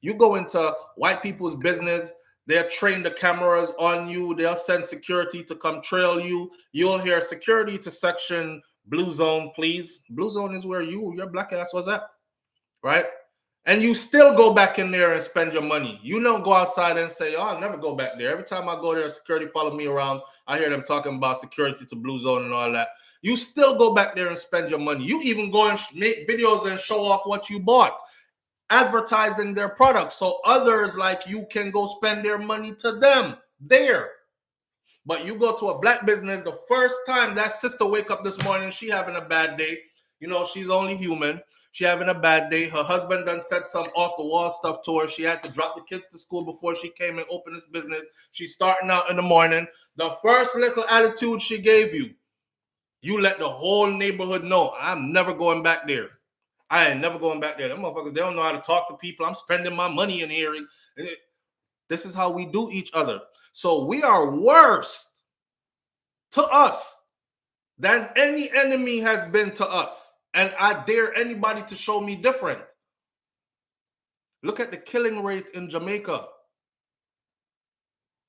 A: You go into white people's business, they'll train the cameras on you. They'll send security to come trail you. You'll hear security to section blue zone, please. Blue zone is where your black ass was at, right? And you still go back in there and spend your money. You don't go outside and say, oh, I'll never go back there. Every time I go there, security follow me around. I hear them talking about security to blue zone and all that. You still go back there and spend your money. You even go and make videos and show off what you bought, advertising their products so others like you can go spend their money to them there. But you go to a black business, the first time that sister wake up this morning, she having a bad day. You know, she's only human. She having a bad day. Her husband done said some off-the-wall stuff to her. She had to drop the kids to school before she came and opened this business. She's starting out in the morning. The first little attitude she gave you, you let the whole neighborhood know, I'm never going back there. I ain't never going back there. Them motherfuckers, they don't know how to talk to people. I'm spending my money in here. This is how we do each other. So we are worse to us than any enemy has been to us. And I dare anybody to show me different. Look at the killing rate in Jamaica.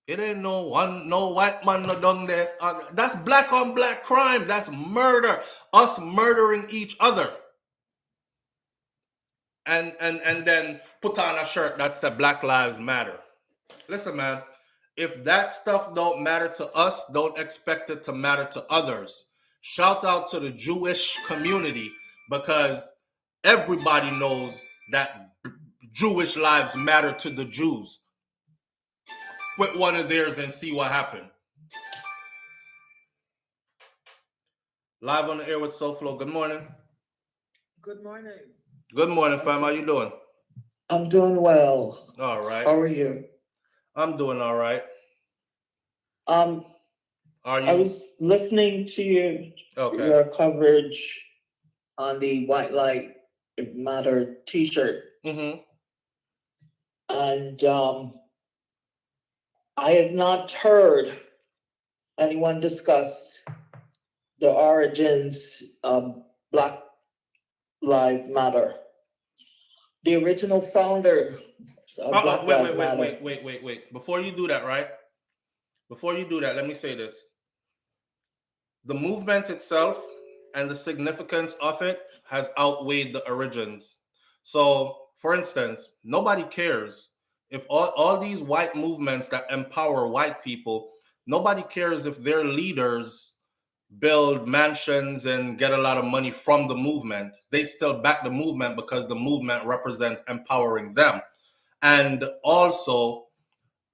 A: It ain't no white man no done there. That's black on black crime. That's murder. Us murdering each other. And then put on a shirt that said Black Lives Matter. Listen, man, if that stuff don't matter to us, don't expect it to matter to others. Shout out to the Jewish community, because everybody knows that Jewish lives matter to the Jews. Quit one of theirs and see what happened. Live on the air with SouFLo. Good morning.
B: Good morning.
A: Good morning, fam. How you doing?
B: I'm doing well.
A: All right.
B: How are you?
A: I'm doing all right.
B: Are
A: you?
B: I was listening to your coverage on the White Light Matter T-shirt,
A: Mm-hmm.
B: and I have not heard anyone discuss the origins of Black Lives Matter. The original founder of Black Lives Matter.
A: Wait. Before you do that, right? Before you do that, let me say this. the movement itself and the significance of it has outweighed the origins. So, for instance, nobody cares if all these white movements that empower white people, nobody cares if their leaders build mansions and get a lot of money from the movement. They still back the movement because the movement represents empowering them. And also,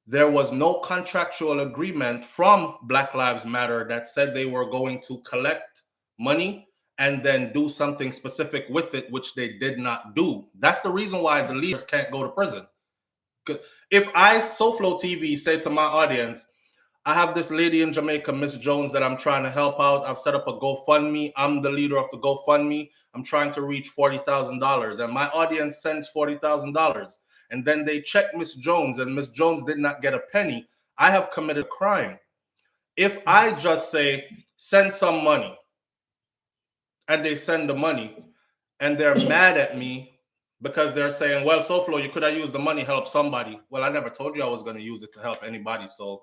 A: there was no contractual agreement from Black Lives Matter that said they were going to collect money and then do something specific with it, which they did not do. That's the reason why the leaders can't go to prison. If I, SouFLoTV, say to my audience, I have this lady in Jamaica, Miss Jones, that I'm trying to help out. I've set up a GoFundMe. I'm the leader of the GoFundMe. I'm trying to reach $40,000. And my audience sends $40,000. And then they check Miss Jones, and Miss Jones did not get a penny. I have committed a crime. If I just say, send some money, and they send the money, and they're mad at me because they're saying, well, SouFlo, you could have used the money to help somebody. Well, I never told you I was going to use it to help anybody. So,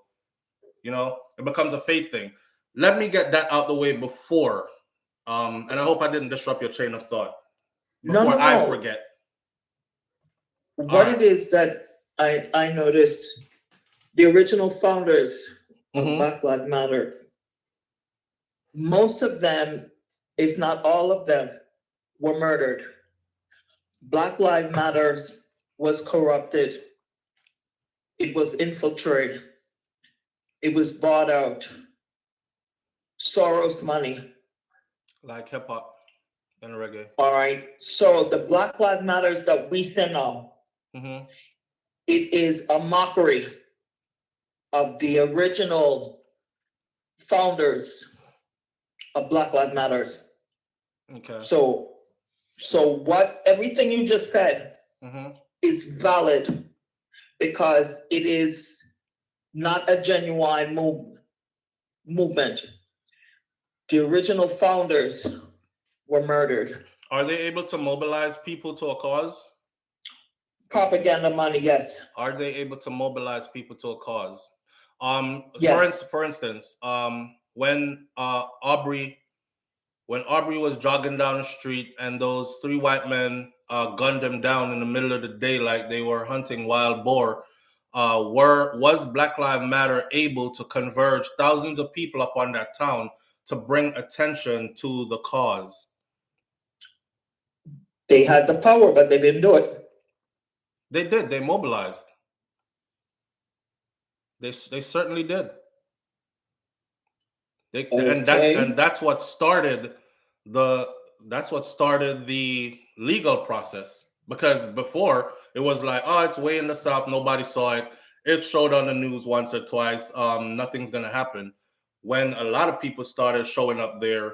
A: you know, it becomes a faith thing. Let me get that out the way before. And I hope I didn't disrupt your chain of thought. Before I forget.
B: What it is that I noticed, the original founders of Black Lives Matter, most of them, if not all of them, were murdered. Black Lives Matter was corrupted. It was infiltrated. It was bought out. Soros money.
A: Like hip hop and reggae.
B: All right. So the Black Lives Matters that we send on, it is a mockery of the original founders of Black Lives Matters.
A: Okay.
B: So what everything you just said is valid because it is not a genuine movement. The original founders were murdered.
A: Are they able to mobilize people to a cause?
B: Propaganda money, yes.
A: Are they able to mobilize people to a cause?
B: Yes.
A: For instance, when Aubrey was jogging down the street and those three white men gunned him down in the middle of the day like they were hunting wild boar, was Black Lives Matter able to converge thousands of people upon that town to bring attention to the cause?
B: They had the power, but they didn't do it.
A: They did. They mobilized. They certainly did. And that's what started the legal process. Because before it was like, oh, it's way in the South, nobody saw it. It showed on the news once or twice. Nothing's gonna happen. When a lot of people started showing up there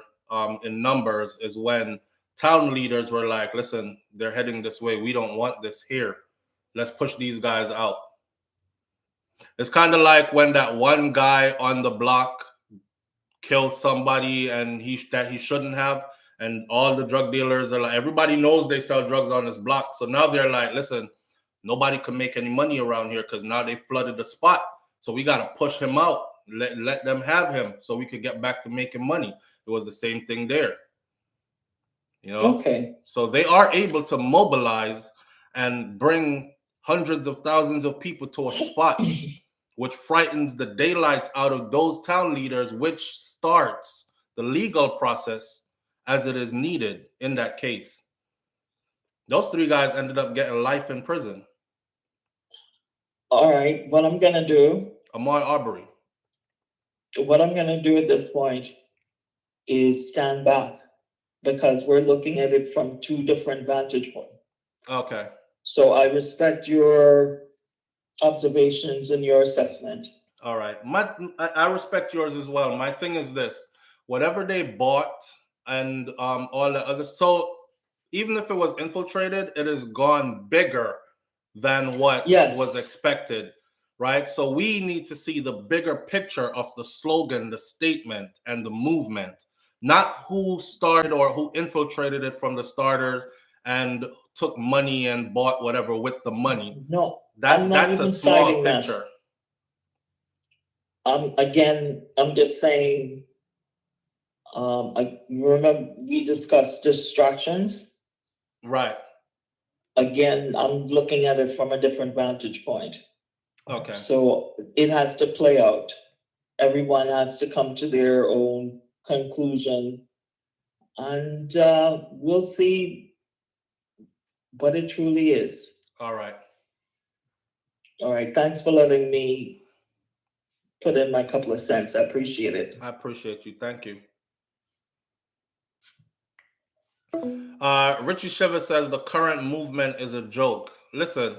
A: in numbers is when town leaders were like, listen, they're heading this way. We don't want this here. Let's push these guys out. It's kind of like when that one guy on the block killed somebody and he shouldn't have, and all the drug dealers are like, everybody knows they sell drugs on this block. So now they're like, listen, nobody can make any money around here because now they flooded the spot. So we got to push him out. Let them have him so we could get back to making money. It was the same thing there. You know?
B: Okay.
A: So they are able to mobilize and bring hundreds of thousands of people to a spot, which frightens the daylights out of those town leaders, which starts the legal process as it is needed in that case. Those three guys ended up getting life in prison.
B: All right, what I'm gonna do.
A: Ahmaud Arbery.
B: What I'm gonna do at this point is stand back because we're looking at it from two different vantage points.
A: Okay.
B: So I respect your observations and your assessment.
A: All right. I respect yours as well. My thing is this: whatever they bought and all the other, so even if it was infiltrated, it has gone bigger than what was expected, right? So we need to see the bigger picture of the slogan, the statement, and the movement, not who started or who infiltrated it from the starters and took money and bought whatever with the money.
B: No,
A: that's a small picture.
B: Again, I'm just saying I remember we discussed distractions.
A: Right.
B: Again, I'm looking at it from a different vantage point.
A: Okay.
B: So it has to play out. Everyone has to come to their own conclusion, and we'll see what it truly is.
A: All right.
B: All right. Thanks for letting me put in my couple of cents. I appreciate it.
A: I appreciate you. Thank you. Richie Shiva says the current movement is a joke. Listen,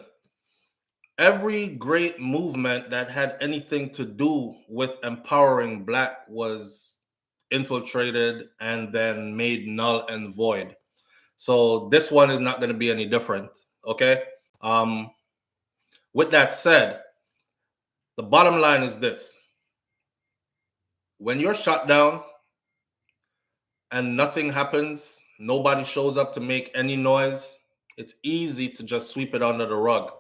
A: every great movement that had anything to do with empowering Black was infiltrated and then made null and void. So this one is not going to be any different. Okay. With that said, the bottom line is this: when you're shut down and nothing happens, nobody shows up to make any noise, it's easy to just sweep it under the rug.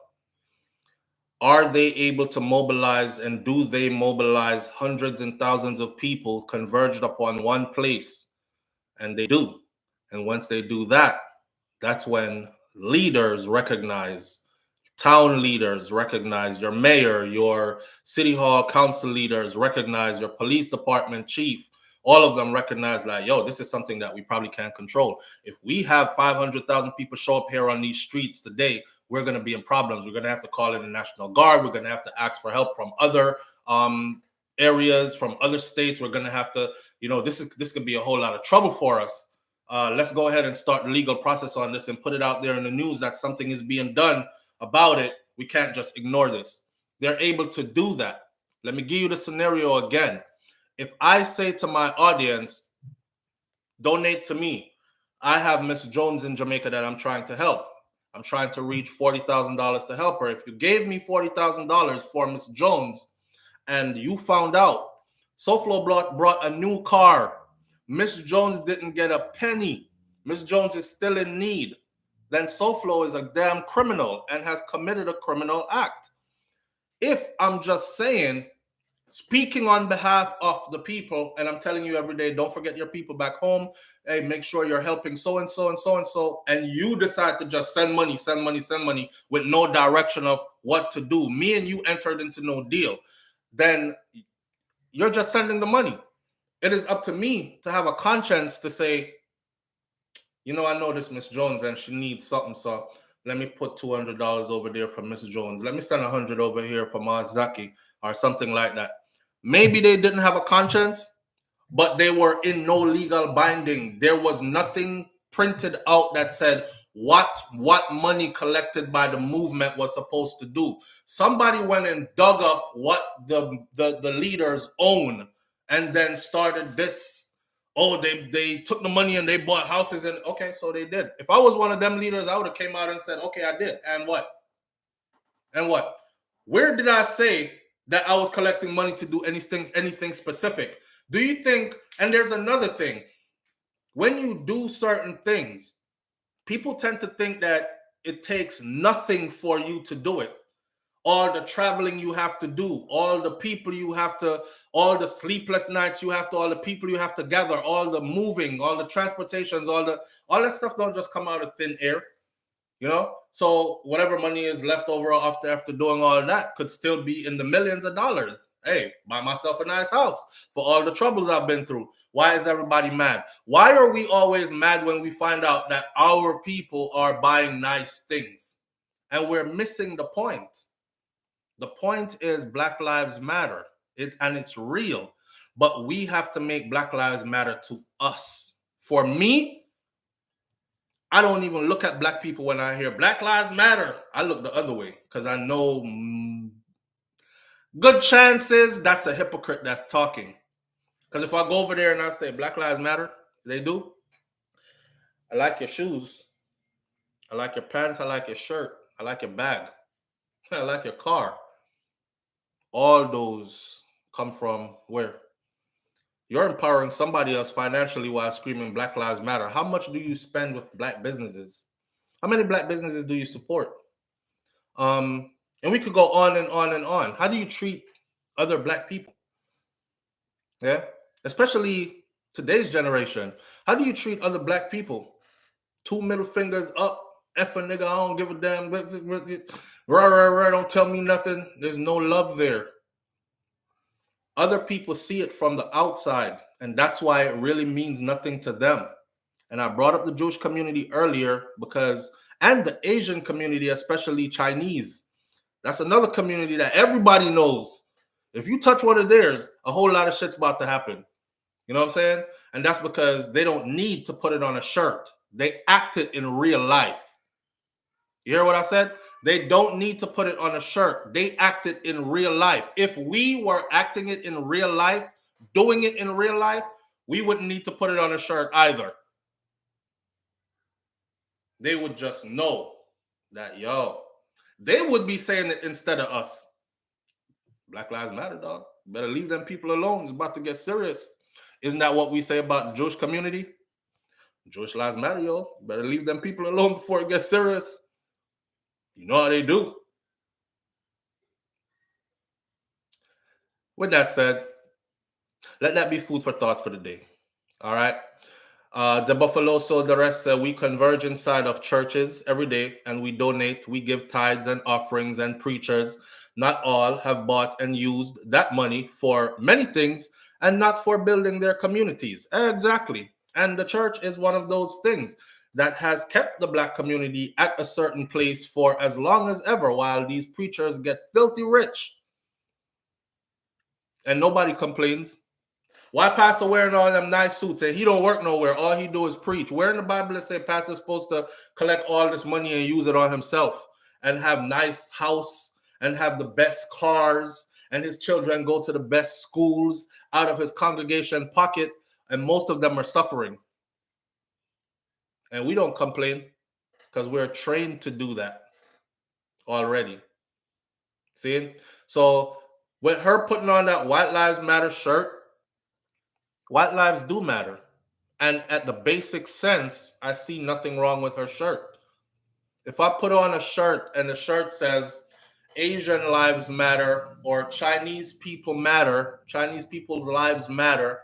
A: Are they able to mobilize, and do they mobilize hundreds and thousands of people converged upon one place? And they do. And once they do that, that's when leaders recognize, town leaders recognize, your mayor, your city hall council leaders recognize, your police department chief, all of them recognize like, yo, this is something that we probably can't control. If we have 500,000 people show up here on these streets today, we're going to be in problems. We're going to have to call in the National Guard. We're going to have to ask for help from other areas, from other states. We're going to have to, this could be a whole lot of trouble for us. Let's go ahead and start the legal process on this and put it out there in the news that something is being done about it. We can't just ignore this. They're able to do that. Let me give you the scenario again. If I say to my audience, donate to me, I have Miss Jones in Jamaica that I'm trying to help. I'm trying to reach $40,000 to help her. If you gave me $40,000 for Miss Jones and you found out SouFLo brought a new car, Miss Jones didn't get a penny, Miss Jones is still in need, then SouFLo is a damn criminal and has committed a criminal act. If I'm just saying, speaking on behalf of the people, and I'm telling you every day, don't forget your people back home. Hey, make sure you're helping so and so and so and so, and you decide to just send money with no direction of what to do. Me and you entered into no deal. Then you're just sending the money. It is up to me to have a conscience to say, I know this Miss Jones and she needs something, so let me put $200 over there for Miss Jones. Let me send 100 over here for Zaki or something like that. Maybe they didn't have a conscience, but they were in no legal binding. There was nothing printed out that said what money collected by the movement was supposed to do. Somebody went and dug up what the leaders own and then started this. Oh, they took the money and they bought houses, and okay, so they did. If I was one of them leaders, I would have came out and said, okay, I did. And what? And what? Where did I say that I was collecting money to do anything specific? Do you think, and there's another thing, when you do certain things, people tend to think that it takes nothing for you to do it. All the traveling you have to do, all the people you have to, all the sleepless nights you have to, all the people you have to gather, all the moving, all the transportations, all that stuff don't just come out of thin air. So whatever money is left over after doing all that could still be in the millions of dollars. Hey, buy myself a nice house for all the troubles I've been through. Why is everybody mad? Why are we always mad when we find out that our people are buying nice things? And we're missing the point. The point is Black Lives Matter, and it's real. But we have to make Black Lives Matter to us. For me, I don't even look at Black people when I hear Black Lives Matter. I look the other way because I know good chances that's a hypocrite that's talking. Because if I go over there and I say Black Lives Matter, they do. I like your shoes. I like your pants. I like your shirt. I like your bag. I like your car. All those come from where? You're empowering somebody else financially while screaming Black Lives Matter. How much do you spend with Black businesses? How many Black businesses do you support? And we could go on and on and on. How do you treat other Black people? Yeah, especially today's generation. How do you treat other black people? 2 middle fingers up, F a nigga, I don't give a damn. Don't tell me nothing. There's no love there. Other people see it from the outside, and that's why it really means nothing to them. And I brought up the Jewish community earlier because, and the Asian community, especially Chinese. That's another community that everybody knows. If you touch one of theirs, a whole lot of shit's about to happen. You know what I'm saying? And that's because they don't need to put it on a shirt. They act it in real life. You hear what I said? They don't need to put it on a shirt. They act it in real life. If we were acting it in real life, doing it in real life, we wouldn't need to put it on a shirt either. They would just know that, yo, they would be saying it instead of us. Black Lives Matter, dog. Better leave them people alone. It's about to get serious. Isn't that what we say about the Jewish community? Jewish Lives Matter, yo. Better leave them people alone before it gets serious. You know how they do. With that said, let that be food for thought for the day. All right. The Buffalo Soul, the rest, we converge inside of churches every day and we donate, we give tithes and offerings, and preachers, not all, have bought and used that money for many things and not for building their communities. Exactly. And the church is one of those things that has kept the black community at a certain place for as long as ever, while these preachers get filthy rich. And nobody complains. Why Pastor wearing all them nice suits and he don't work nowhere? All he do is preach. Where in the Bible it say Pastor's supposed to collect all this money and use it on himself and have nice house and have the best cars and his children go to the best schools out of his congregation pocket, and most of them are suffering. And we don't complain because we're trained to do that already. See? So with her putting on that White Lives Matter shirt, white lives do matter. And at the basic sense, I see nothing wrong with her shirt. If I put on a shirt and the shirt says Asian lives matter or Chinese people matter, Chinese people's lives matter,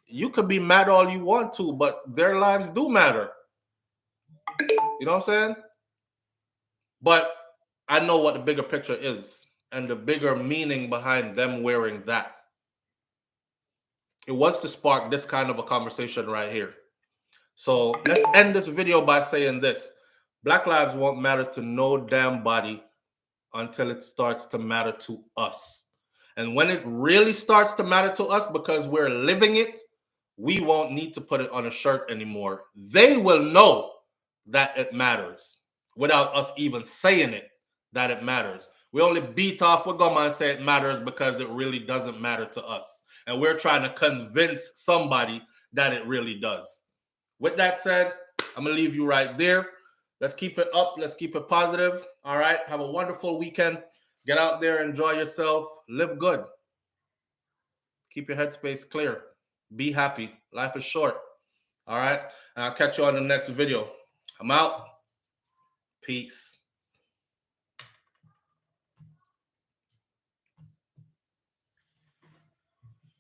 A: you could be mad all you want to, but their lives do matter. You know what I'm saying? But I know what the bigger picture is and the bigger meaning behind them wearing that. It was to spark this kind of a conversation right here. So let's end this video by saying this. Black lives won't matter to no damn body until it starts to matter to us. And when it really starts to matter to us because we're living it, we won't need to put it on a shirt anymore. They will know that it matters without us even saying it, that it matters. We only beat off with gum and say it matters because it really doesn't matter to us. And we're trying to convince somebody that it really does. With that said, I'm going to leave you right there. Let's keep it up. Let's keep it positive. All right. Have a wonderful weekend. Get out there, enjoy yourself, live good. Keep your headspace clear. Be happy. Life is short. All right. And I'll catch you on the next video. I'm out. Peace.